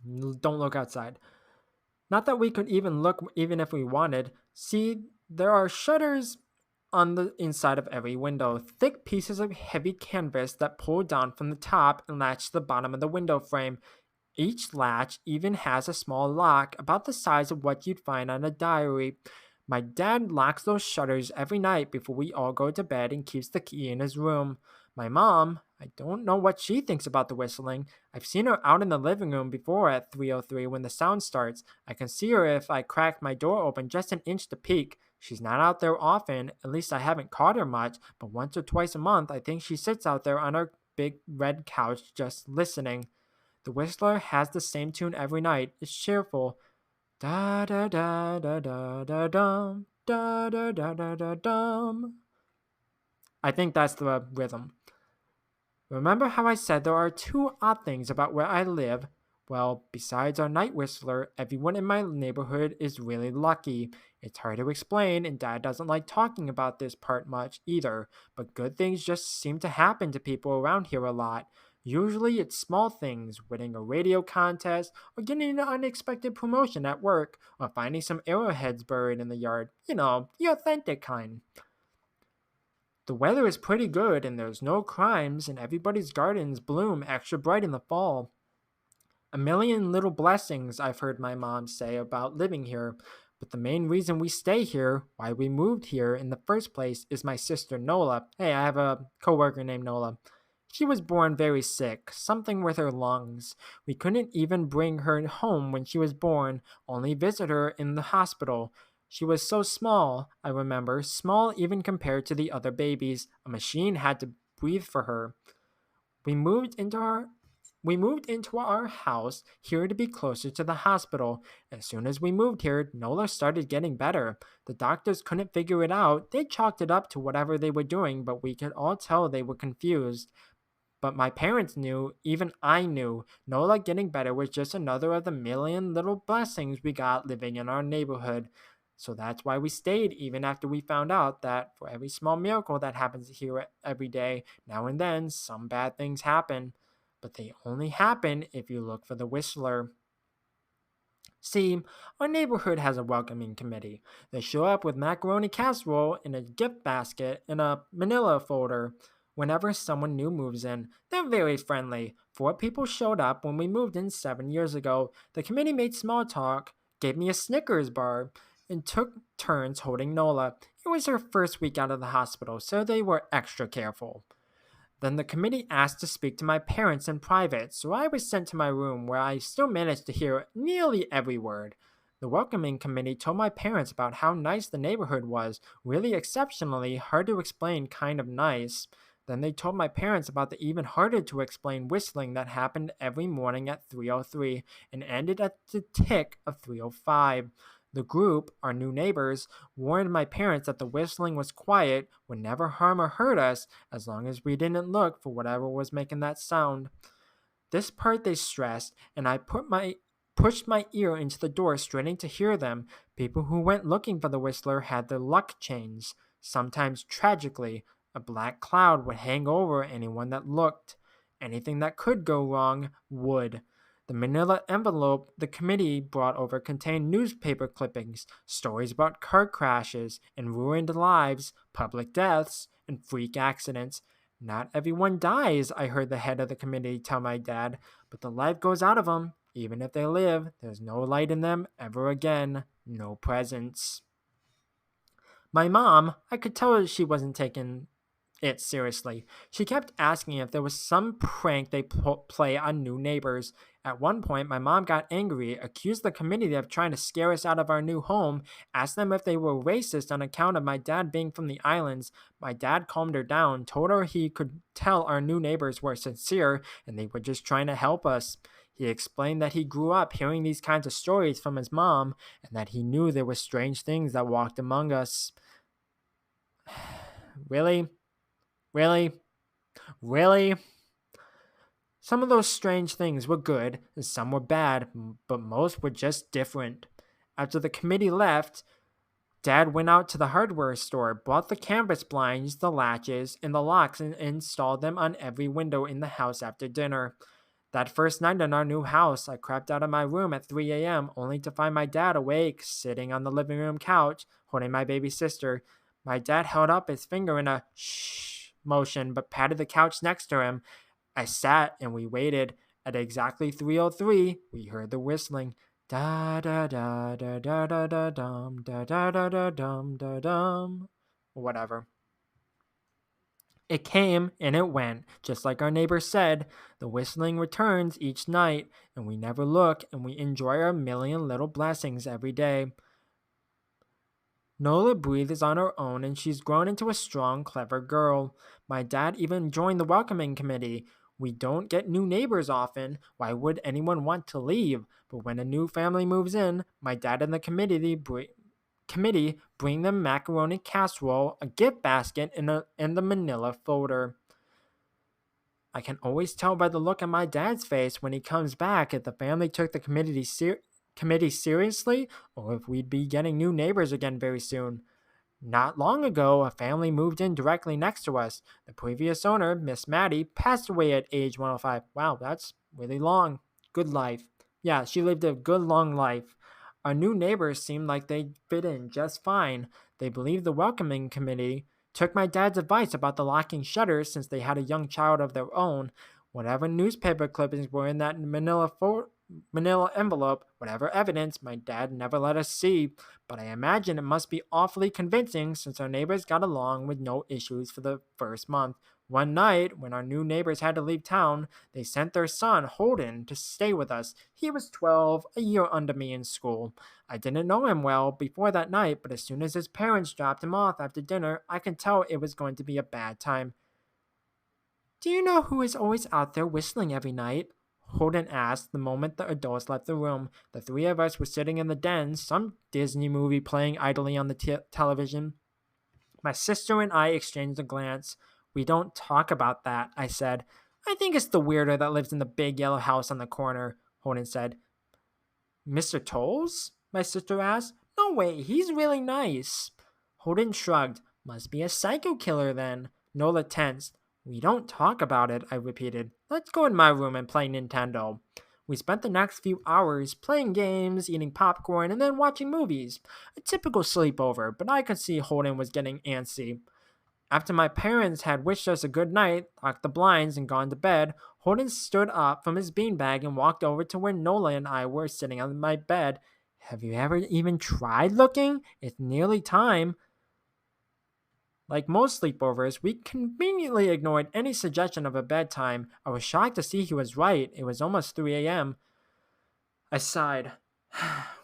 Don't look outside. Not that we could even look even if we wanted. See, there are shutters on the inside of every window, thick pieces of heavy canvas that pull down from the top and latch to the bottom of the window frame. Each latch even has a small lock about the size of what you'd find on a diary. My dad locks those shutters every night before we all go to bed and keeps the key in his room. My mom, I don't know what she thinks about the whistling. I've seen her out in the living room before at 3:03 when the sound starts. I can see her if I crack my door open just an inch to peek. She's not out there often, at least I haven't caught her much, but once or twice a month I think she sits out there on her big red couch just listening. The Whistler has the same tune every night. It's cheerful. Da da da da da da dum. Da da da da da dum. I think that's the rhythm. Remember how I said there are two odd things about where I live? Well, besides our night whistler, everyone in my neighborhood is really lucky. It's hard to explain, and Dad doesn't like talking about this part much either, but good things just seem to happen to people around here a lot. Usually it's small things, winning a radio contest, or getting an unexpected promotion at work, or finding some arrowheads buried in the yard. You know, the authentic kind. The weather is pretty good and there's no crimes, and everybody's gardens bloom extra bright in the fall. A million little blessings, I've heard my mom say about living here, but the main reason we stay here, why we moved here in the first place, is my sister Nola. Hey, I have a coworker named Nola. She was born very sick, something with her lungs. We couldn't even bring her home when she was born, only visit her in the hospital. She was so small, I remember, small even compared to the other babies. A machine had to breathe for her. We moved into our we moved into our house here to be closer to the hospital. As soon as we moved here, Nola started getting better. The doctors couldn't figure it out. They chalked it up to whatever they were doing, but we could all tell they were confused. But my parents knew, even I knew, Nola getting better was just another of the million little blessings we got living in our neighborhood. So that's why we stayed even after we found out that for every small miracle that happens here every day, now and then some bad things happen. But they only happen if you look for the Whistler. See, our neighborhood has a welcoming committee. They show up with macaroni casserole in a gift basket in a manila folder. Whenever someone new moves in, they're very friendly. 4 people showed up when we moved in 7 years ago. The committee made small talk, gave me a Snickers bar, and took turns holding Nola. It was her first week out of the hospital, so they were extra careful. Then the committee asked to speak to my parents in private, so I was sent to my room where I still managed to hear nearly every word. The welcoming committee told my parents about how nice the neighborhood was, really exceptionally hard to explain kind of nice. Then they told my parents about the even harder to explain whistling that happened every morning at 3:03 and ended at the tick of 3:05. The group, our new neighbors, warned my parents that the whistling was quiet, would never harm or hurt us, as long as we didn't look for whatever was making that sound. This part they stressed, and I pushed my ear into the door straining to hear them. People who went looking for the whistler had their luck changed. Sometimes tragically, a black cloud would hang over anyone that looked. Anything that could go wrong would. The manila envelope the committee brought over contained newspaper clippings, stories about car crashes and ruined lives, public deaths, and freak accidents. Not everyone dies, I heard the head of the committee tell my dad, but the life goes out of them. Even if they live, there's no light in them ever again, no presence. My mom, I could tell she wasn't taking it seriously. She kept asking if there was some prank they play on new neighbors. At one point, my mom got angry, accused the committee of trying to scare us out of our new home, asked them if they were racist on account of my dad being from the islands. My dad calmed her down, told her he could tell our new neighbors were sincere and they were just trying to help us. He explained that he grew up hearing these kinds of stories from his mom and that he knew there were strange things that walked among us. Really? Really? Really? Some of those strange things were good, and some were bad, but most were just different. After the committee left, Dad went out to the hardware store, bought the canvas blinds, the latches, and the locks, and installed them on every window in the house after dinner. That first night in our new house, I crept out of my room at 3 a.m. only to find my dad awake, sitting on the living room couch, holding my baby sister. My dad held up his finger in a shh motion, but patted the couch next to him. I sat and we waited. At exactly 3:03, we heard the whistling. Da da da da da da da dum da da da da dum da dum. Whatever. It came and it went, just like our neighbor said. The whistling returns each night, and we never look, and we enjoy our million little blessings every day. Nola breathes on her own and she's grown into a strong, clever girl. My dad even joined the welcoming committee. We don't get new neighbors often. Why would anyone want to leave? But when a new family moves in, my dad and the committee bring them macaroni casserole, a gift basket, and the manila folder. I can always tell by the look on my dad's face when he comes back if the family took the committee seriously or if we'd be getting new neighbors again very soon. Not long ago, a family moved in directly next to us. The previous owner, Miss Maddie, passed away at age 105. Wow, that's really long. Good life. Yeah, she lived a good long life. Our new neighbors seemed like they fit in just fine. They believed the welcoming committee, took my dad's advice about the locking shutters since they had a young child of their own. Whatever newspaper clippings were in that manila envelope, whatever evidence, my dad never let us see, but I imagine it must be awfully convincing since our neighbors got along with no issues for the first month. One night, when our new neighbors had to leave town, they sent their son, Holden, to stay with us. He was 12, a year under me in school. I didn't know him well before that night, but as soon as his parents dropped him off after dinner, I could tell it was going to be a bad time. Do you know who is always out there whistling every night? Holden asked the moment the adults left the room. The three of us were sitting in the den, some Disney movie playing idly on the television. My sister and I exchanged a glance. We don't talk about that, I said. I think it's the weirdo that lives in the big yellow house on the corner, Holden said. Mr. Tolls? My sister asked. No way, he's really nice. Holden shrugged. Must be a psycho killer then. Nola tensed. We don't talk about it, I repeated. Let's go in my room and play Nintendo. We spent the next few hours playing games, eating popcorn, and then watching movies. A typical sleepover, but I could see Holden was getting antsy. After my parents had wished us a good night, locked the blinds, and gone to bed, Holden stood up from his beanbag and walked over to where Nola and I were sitting on my bed. Have you ever even tried looking? It's nearly time. Like most sleepovers, we conveniently ignored any suggestion of a bedtime. I was shocked to see he was right. It was almost 3 a.m. I sighed.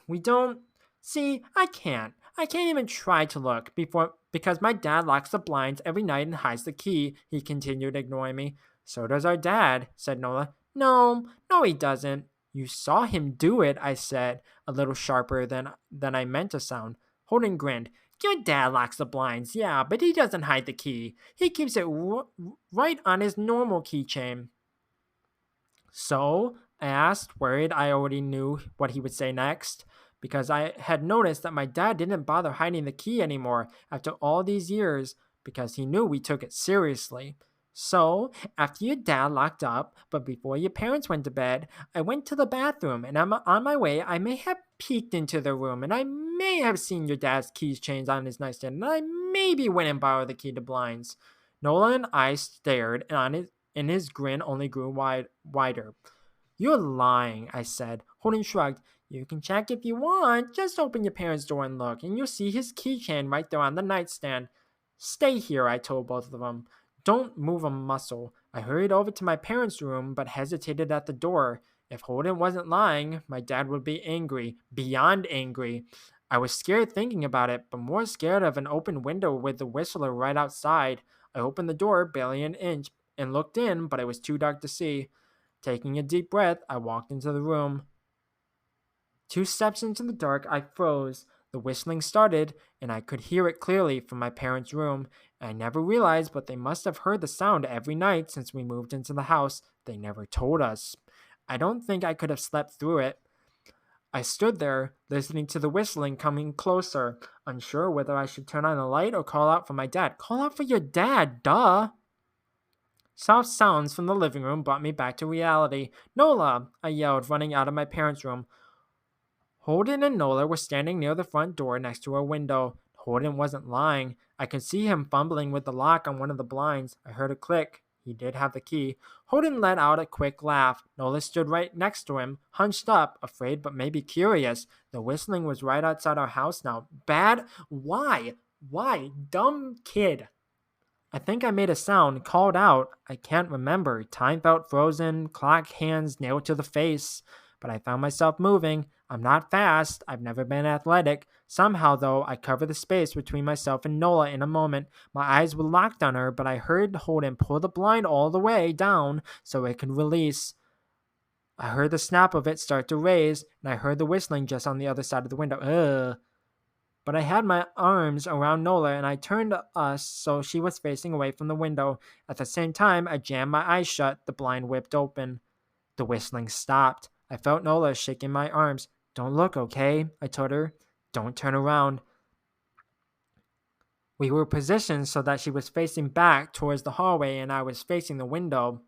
We don't. See, I can't. I can't even try to look because my dad locks the blinds every night and hides the key, he continued, ignoring me. So does our dad, said Nola. No, he doesn't. You saw him do it, I said, a little sharper than I meant to sound. Holden grinned. Your dad locks the blinds, yeah, but he doesn't hide the key. He keeps it right on his normal keychain. So, I asked, worried I already knew what he would say next, because I had noticed that my dad didn't bother hiding the key anymore after all these years because he knew we took it seriously. So, after your dad locked up, but before your parents went to bed, I went to the bathroom and on my way, I may have peeked into the room and I may have seen your dad's keys chains on his nightstand and I maybe went and borrowed the key to blinds. Nola and I stared and his grin only grew wider. You're lying, I said. Holden shrugged. You can check if you want. Just open your parents' door and look, and you'll see his keychain right there on the nightstand. Stay here, I told both of them. Don't move a muscle. I hurried over to my parents' room, but hesitated at the door. If Holden wasn't lying, my dad would be angry, beyond angry. I was scared thinking about it, but more scared of an open window with the whistler right outside. I opened the door barely an inch and looked in, but it was too dark to see. Taking a deep breath, I walked into the room. 2 steps into the dark, I froze. The whistling started, and I could hear it clearly from my parents' room. I never realized, but they must have heard the sound every night since we moved into the house. They never told us. I don't think I could have slept through it. I stood there, listening to the whistling coming closer, unsure whether I should turn on the light or call out for my dad. Call out for your dad, duh! Soft sounds from the living room brought me back to reality. Nola! I yelled, running out of my parents' room. Holden and Nola were standing near the front door next to our window. Holden wasn't lying. I could see him fumbling with the lock on one of the blinds. I heard a click. He did have the key. Holden let out a quick laugh. Nola stood right next to him, hunched up, afraid but maybe curious. The whistling was right outside our house now. Bad? Why? Why? Dumb kid. I think I made a sound, called out. I can't remember. Time felt frozen, clock hands nailed to the face. But I found myself moving. I'm not fast. I've never been athletic. Somehow, though, I covered the space between myself and Nola in a moment. My eyes were locked on her, but I heard Holden pull the blind all the way down so it could release. I heard the snap of it start to raise, and I heard the whistling just on the other side of the window. Ugh. But I had my arms around Nola and I turned us so she was facing away from the window. At the same time, I jammed my eyes shut, the blind whipped open. The whistling stopped. I felt Nola shaking my arms. Don't look, okay? I told her. Don't turn around. We were positioned so that she was facing back towards the hallway and I was facing the window.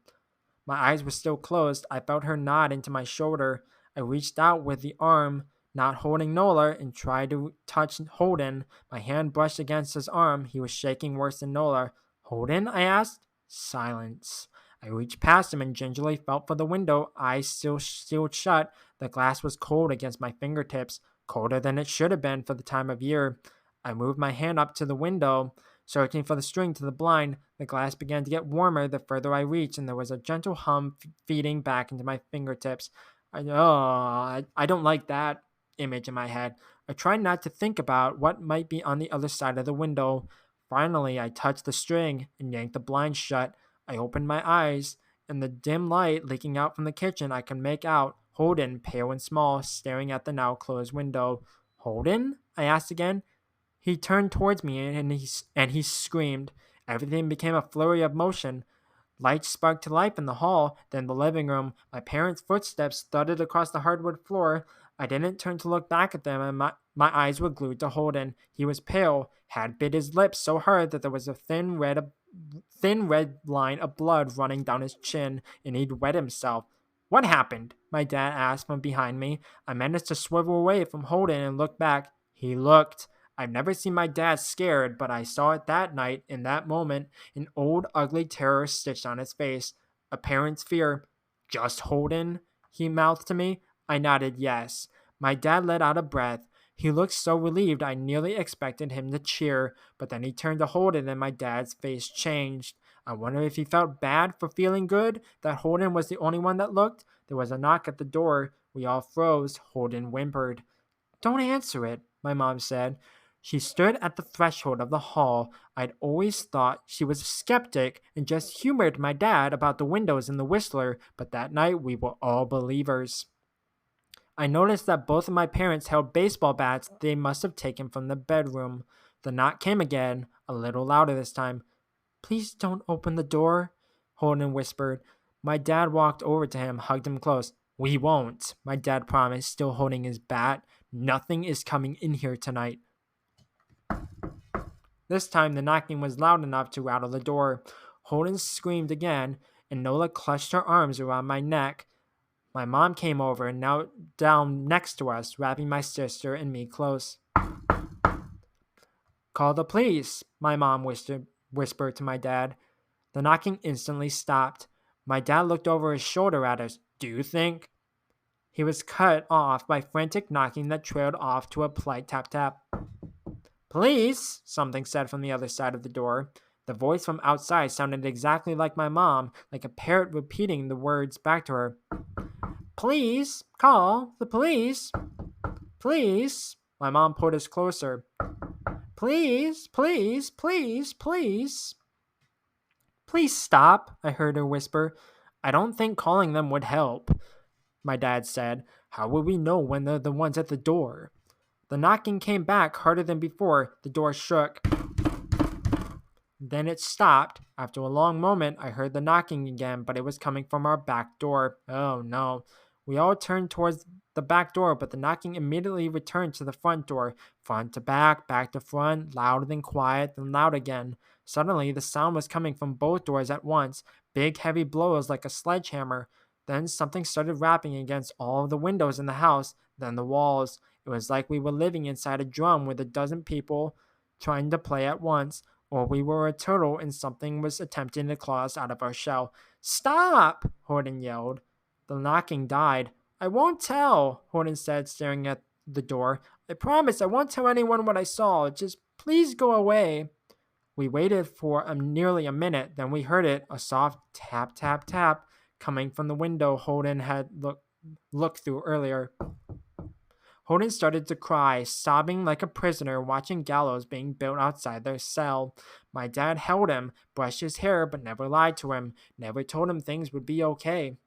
My eyes were still closed. I felt her nod into my shoulder. I reached out with the arm, not holding Nola, and tried to touch Holden. My hand brushed against his arm. He was shaking worse than Nola. Holden? I asked. Silence. I reached past him and gingerly felt for the window, eyes still sealed shut. The glass was cold against my fingertips, colder than it should have been for the time of year. I moved my hand up to the window. Searching for the string to the blind, the glass began to get warmer the further I reached, and there was a gentle hum feeding back into my fingertips. I don't like that image in my head. I tried not to think about what might be on the other side of the window. Finally, I touched the string and yanked the blind shut. I opened my eyes. In the dim light leaking out from the kitchen, I could make out Holden, pale and small, staring at the now closed window. Holden? I asked again. He turned towards me and he screamed. Everything became a flurry of motion. Lights sparked to life in the hall, then the living room. My parents' footsteps thudded across the hardwood floor. I didn't turn to look back at them, and my eyes were glued to Holden. He was pale, had bit his lips so hard that there was a thin red line of blood running down his chin, and he'd wet himself. What happened? My dad asked from behind me. I managed to swivel away from Holden and look back. He looked. I've never seen my dad scared, but I saw it that night, in that moment, an old, ugly terror stitched on his face. A parent's fear. Just Holden? He mouthed to me. I nodded yes. My dad let out a breath. He looked so relieved I nearly expected him to cheer, but then he turned to Holden and my dad's face changed. I wonder if he felt bad for feeling good, that Holden was the only one that looked. There was a knock at the door. We all froze. Holden whimpered. Don't answer it, my mom said. She stood at the threshold of the hall. I'd always thought she was a skeptic and just humored my dad about the windows and the whistler, but that night we were all believers. I noticed that both of my parents held baseball bats they must have taken from the bedroom. The knock came again, a little louder this time. Please don't open the door, Holden whispered. My dad walked over to him, hugged him close. We won't, my dad promised, still holding his bat. Nothing is coming in here tonight. This time the knocking was loud enough to rattle the door. Holden screamed again, and Nola clutched her arms around my neck. My mom came over and knelt down next to us, wrapping my sister and me close. Call the police, my mom whispered to my dad. The knocking instantly stopped. My dad looked over his shoulder at us. Do you think? He was cut off by frantic knocking that trailed off to a polite tap tap. Police, something said from the other side of the door. The voice from outside sounded exactly like my mom, like a parrot repeating the words back to her. Please, call the police. Please. My mom pulled us closer. Please, please, please, please. Please stop, I heard her whisper. I don't think calling them would help, my dad said. How will we know when they're the ones at the door? The knocking came back harder than before. The door shook. Then it stopped. After a long moment, I heard the knocking again, but it was coming from our back door. Oh no. We all turned towards the back door, but the knocking immediately returned to the front door. Front to back to front, loud then quiet, then loud again. Suddenly, the sound was coming from both doors at once. Big, heavy blows like a sledgehammer. Then something started rapping against all of the windows in the house, then the walls. It was like we were living inside a drum with a dozen people trying to play at once, or we were a turtle and something was attempting to claw us out of our shell. Stop! Holden yelled. The knocking died. I won't tell, Holden said, staring at the door. I promise I won't tell anyone what I saw. Just please go away. We waited for nearly a minute, then we heard it, a soft tap, tap, tap, coming from the window Holden had looked through earlier. Holden started to cry, sobbing like a prisoner watching gallows being built outside their cell. My dad held him, brushed his hair, but never lied to him, never told him things would be okay.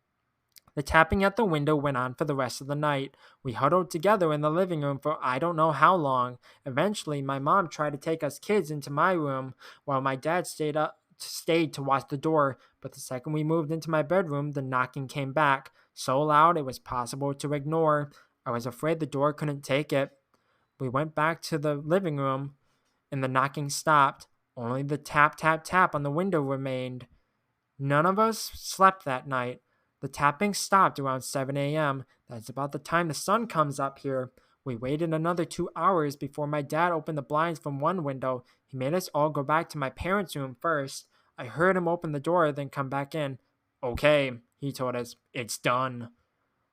The tapping at the window went on for the rest of the night. We huddled together in the living room for I don't know how long. Eventually, my mom tried to take us kids into my room while my dad stayed to watch the door, but the second we moved into my bedroom, the knocking came back, so loud it was possible to ignore. I was afraid the door couldn't take it. We went back to the living room, and the knocking stopped. Only the tap, tap, tap on the window remained. None of us slept that night. The tapping stopped around 7 a.m. That's about the time the sun comes up here. We waited another 2 hours before my dad opened the blinds from one window. He made us all go back to my parents' room first. I heard him open the door, then come back in. Okay, he told us, it's done.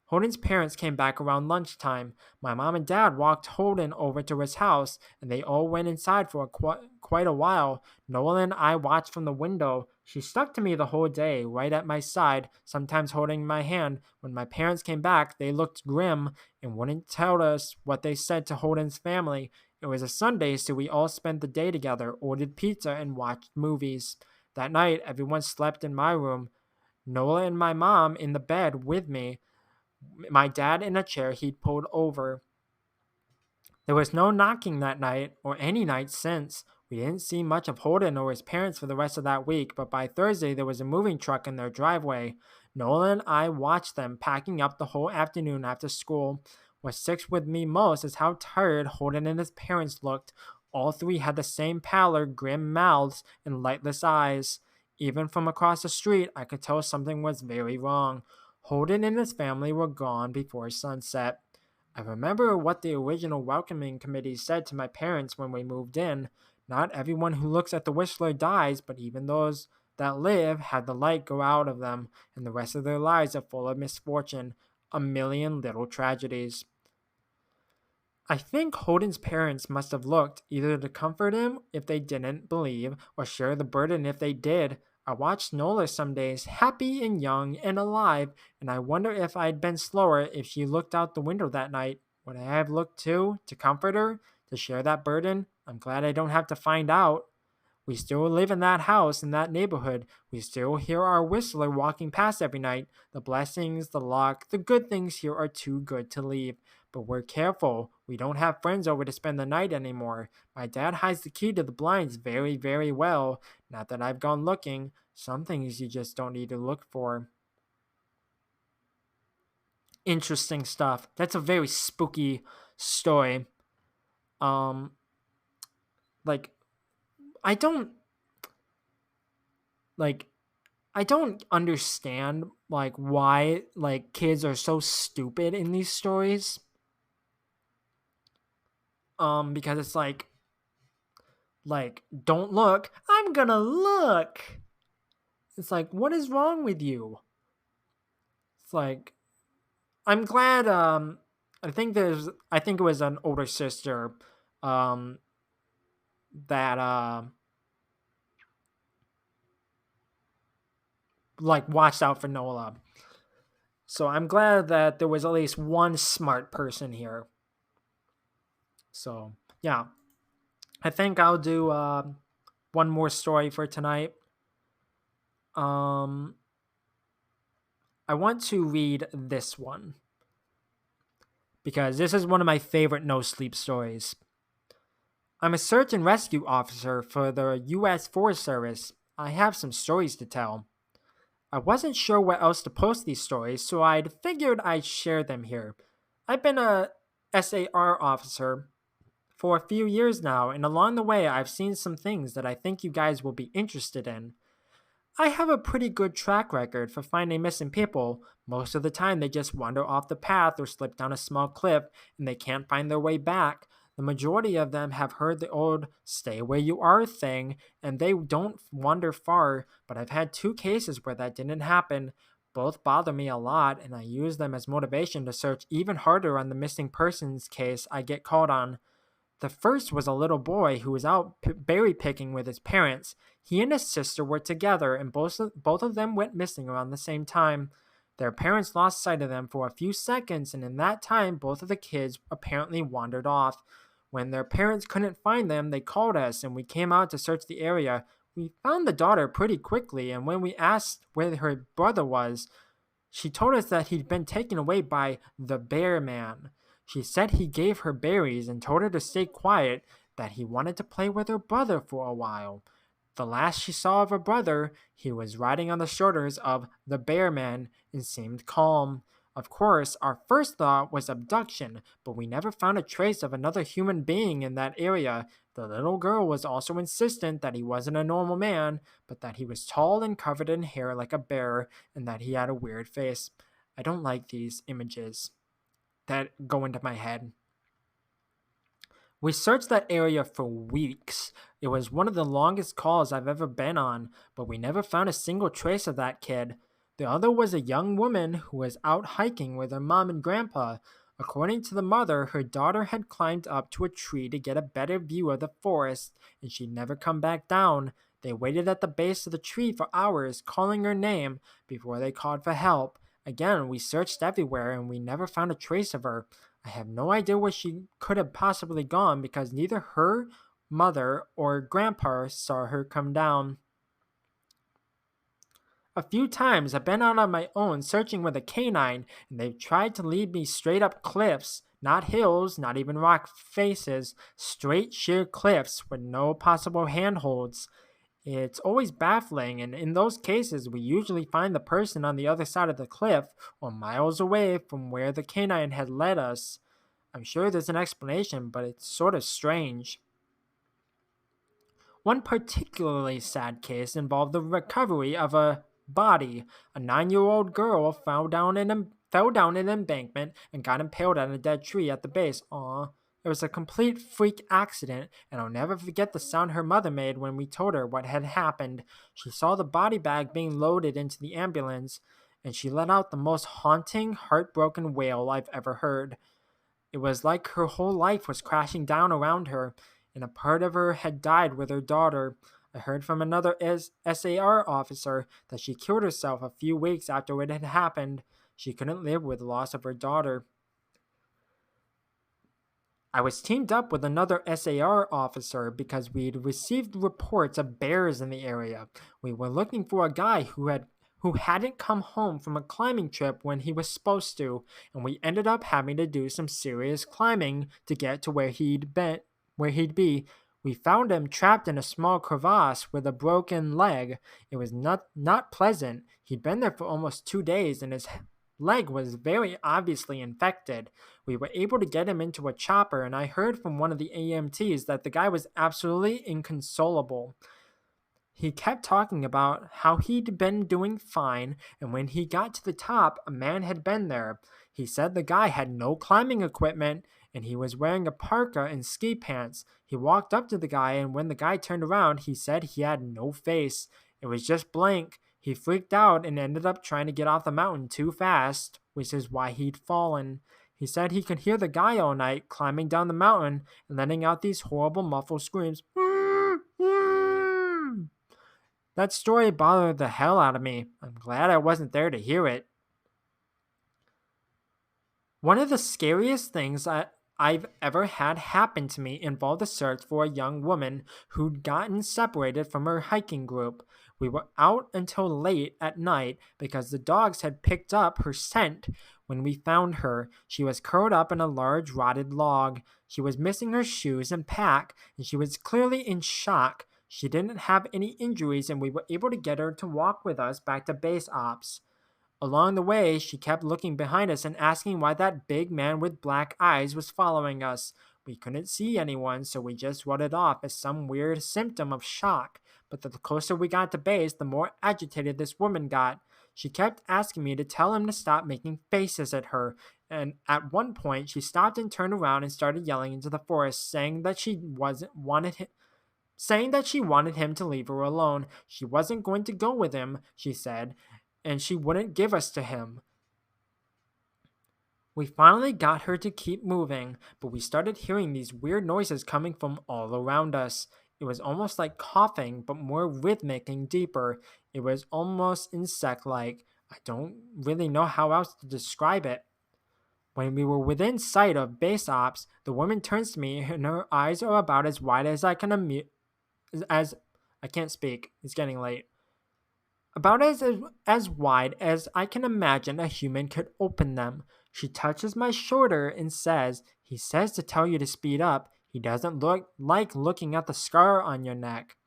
Holden's parents came back around lunchtime. My mom and dad walked Holden over to his house, and they all went inside for quite a while. Nola and I watched from the window. She stuck to me the whole day, right at my side, sometimes holding my hand. When my parents came back, they looked grim and wouldn't tell us what they said to Holden's family. It was a Sunday, so we all spent the day together, ordered pizza, and watched movies. That night, everyone slept in my room. Nola and my mom in the bed with me, my dad in a chair he'd pulled over. There was no knocking that night, or any night since. We didn't see much of Holden or his parents for the rest of that week, but by Thursday there was a moving truck in their driveway. Nolan and I watched them packing up the whole afternoon after school. What sticks with me most is how tired Holden and his parents looked. All three had the same pallor, grim mouths, and lightless eyes. Even from across the street, I could tell something was very wrong. Holden and his family were gone before sunset. I remember what the original welcoming committee said to my parents when we moved in. Not everyone who looks at the Whistler dies, but even those that live have the light go out of them, and the rest of their lives are full of misfortune, a million little tragedies. I think Holden's parents must have looked either to comfort him if they didn't believe, or share the burden if they did. I watched Nola some days, happy and young and alive, and I wonder if I'd been slower if she looked out the window that night. Would I have looked too, to comfort her, to share that burden? I'm glad I don't have to find out. We still live in that house, in that neighborhood. We still hear our whistler walking past every night. The blessings, the luck, the good things here are too good to leave. But we're careful. We don't have friends over to spend the night anymore. My dad hides the key to the blinds very, very well. Not that I've gone looking. Some things you just don't need to look for. Interesting stuff. That's a very spooky story. Um, like, I don't like I don't understand why kids are so stupid in these stories. Because it's don't look. I'm gonna look. It's like, what is wrong with you? It's like, I'm glad I think it was an older sister um that watched out for Nola. So I'm glad that there was at least one smart person here. So yeah, I think I'll do one more story for tonight. I want to read this one because this is one of my favorite no sleep stories. I'm a search and rescue officer for the U.S. Forest Service. I have some stories to tell. I wasn't sure where else to post these stories, so I'd figured I'd share them here. I've been a SAR officer for a few years now, and along the way I've seen some things that I think you guys will be interested in. I have a pretty good track record for finding missing people. Most of the time they just wander off the path or slip down a small cliff and they can't find their way back. The majority of them have heard the old stay where you are thing, and they don't wander far, but I've had 2 cases where that didn't happen. Both bother me a lot, and I use them as motivation to search even harder on the missing persons case I get called on. The first was a little boy who was out berry picking with his parents. He and his sister were together, and both of them went missing around the same time. Their parents lost sight of them for a few seconds, and in that time, both of the kids apparently wandered off. When their parents couldn't find them, they called us, and we came out to search the area. We found the daughter pretty quickly, and when we asked where her brother was, she told us that he'd been taken away by the bear man. She said he gave her berries and told her to stay quiet, that he wanted to play with her brother for a while. The last she saw of her brother, he was riding on the shoulders of the bear man and seemed calm. Of course, our first thought was abduction, but we never found a trace of another human being in that area. The little girl was also insistent that he wasn't a normal man, but that he was tall and covered in hair like a bear, and that he had a weird face. I don't like these images that go into my head. We searched that area for weeks. It was one of the longest calls I've ever been on, but we never found a single trace of that kid. The other was a young woman who was out hiking with her mom and grandpa. According to the mother, her daughter had climbed up to a tree to get a better view of the forest, and she'd never come back down. They waited at the base of the tree for hours, calling her name, before they called for help. Again, we searched everywhere, and we never found a trace of her. I have no idea where she could have possibly gone because neither her mother or grandpa saw her come down. A few times I've been out on my own searching with a canine, and they've tried to lead me straight up cliffs, not hills, not even rock faces, straight sheer cliffs with no possible handholds. It's always baffling, and in those cases, we usually find the person on the other side of the cliff or miles away from where the canine had led us. I'm sure there's an explanation, but it's sort of strange. One particularly sad case involved the recovery of a body. A 9-year-old girl fell down an embankment and got impaled on a dead tree at the base. Aw. It was a complete freak accident, and I'll never forget the sound her mother made when we told her what had happened. She saw the body bag being loaded into the ambulance, and she let out the most haunting, heartbroken wail I've ever heard. It was like her whole life was crashing down around her, and a part of her had died with her daughter. I heard from another SAR officer that she killed herself a few weeks after it had happened. She couldn't live with the loss of her daughter. I was teamed up with another SAR officer because we'd received reports of bears in the area. We were looking for a guy who hadn't come home from a climbing trip when he was supposed to, and we ended up having to do some serious climbing to get to where he'd be. We found him trapped in a small crevasse with a broken leg. It was not pleasant. He'd been there for almost 2 days, and his leg was very obviously infected. We were able to get him into a chopper, and I heard from one of the EMTs that the guy was absolutely inconsolable. He kept talking about how he'd been doing fine, and when he got to the top, a man had been there. He said the guy had no climbing equipment, and he was wearing a parka and ski pants. He walked up to the guy, and when the guy turned around, he said he had no face. It was just blank. He freaked out and ended up trying to get off the mountain too fast, which is why he'd fallen. He said he could hear the guy all night climbing down the mountain and letting out these horrible muffled screams. That story bothered the hell out of me. I'm glad I wasn't there to hear it. One of the scariest things I've ever had happen to me involved the search for a young woman who'd gotten separated from her hiking group. We were out until late at night because the dogs had picked up her scent. When we found her, she was curled up in a large rotted log. She was missing her shoes and pack, and she was clearly in shock. She didn't have any injuries, and we were able to get her to walk with us back to base ops. Along the way, she kept looking behind us and asking why that big man with black eyes was following us. We couldn't see anyone, so we just wrote it off as some weird symptom of shock. But the closer we got to base, the more agitated this woman got. She kept asking me to tell him to stop making faces at her, and at one point she stopped and turned around and started yelling into the forest, saying that she wanted him to leave her alone. She wasn't going to go with him, she said, and she wouldn't give us to him. We finally got her to keep moving, but we started hearing these weird noises coming from all around us. It was almost like coughing, but more rhythmic and deeper. It was almost insect-like. I don't really know how else to describe it. When we were within sight of base ops, the woman turns to me and her eyes are about as wide as as I can't speak. It's getting late. About as wide as I can imagine a human could open them. She touches my shoulder and says, "He says to tell you to speed up. He doesn't like looking at the scar on your neck."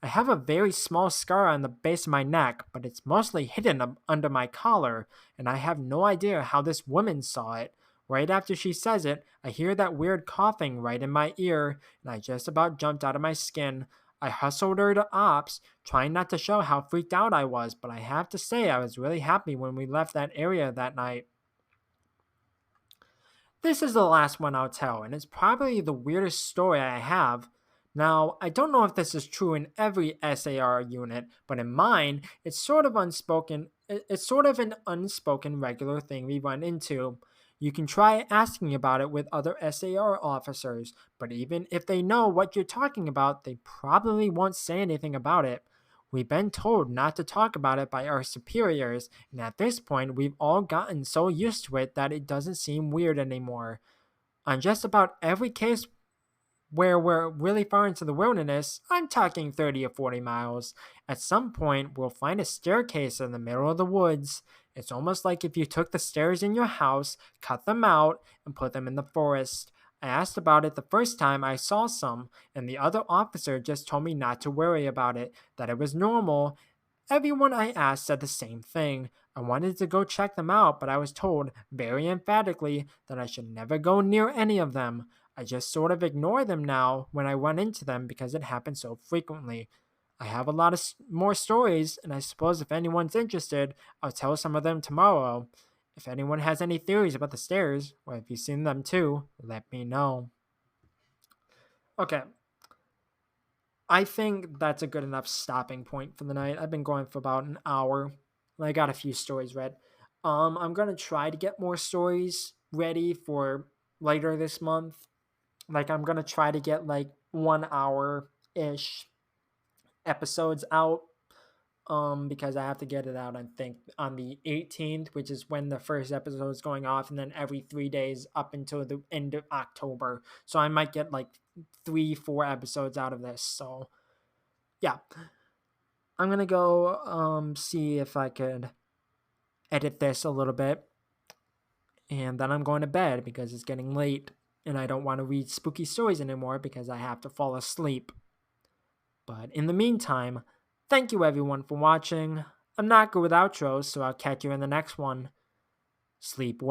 I have a very small scar on the base of my neck, but it's mostly hidden under my collar, and I have no idea how this woman saw it. Right after she says it, I hear that weird coughing right in my ear, and I just about jumped out of my skin. I hustled her to ops, trying not to show how freaked out I was, but I have to say I was really happy when we left that area that night. This is the last one I'll tell, and it's probably the weirdest story I have. Now, I don't know if this is true in every SAR unit, but in mine, it's sort of unspoken. It's sort of an unspoken regular thing we run into. You can try asking about it with other SAR officers, but even if they know what you're talking about, they probably won't say anything about it. We've been told not to talk about it by our superiors, and at this point, we've all gotten so used to it that it doesn't seem weird anymore. On just about every case where we're really far into the wilderness, I'm talking 30 or 40 miles, at some point we'll find a staircase in the middle of the woods. It's almost like if you took the stairs in your house, cut them out, and put them in the forest. I asked about it the first time I saw some, and the other officer just told me not to worry about it, that it was normal. Everyone I asked said the same thing. I wanted to go check them out, but I was told very emphatically that I should never go near any of them. I just sort of ignore them now when I run into them because it happens so frequently. I have a lot of more stories, and I suppose if anyone's interested, I'll tell some of them tomorrow. If anyone has any theories about the stairs, or if you've seen them too, let me know. Okay, I think that's a good enough stopping point for the night. I've been going for about an hour. I got a few stories read. I'm gonna try to get more stories ready for later this month. Like I'm gonna try to get like 1 hour ish episodes out. Because I have to get it out, I think, on the 18th, which is when the first episode is going off, and then every 3 days up until the end of October. So I might get like 3, 4 episodes out of this. So yeah, I'm gonna go see if I could edit this a little bit, and then I'm going to bed because it's getting late, and I don't want to read spooky stories anymore because I have to fall asleep. But in the meantime, thank you everyone for watching. I'm not good with outros, so I'll catch you in the next one. Sleep well.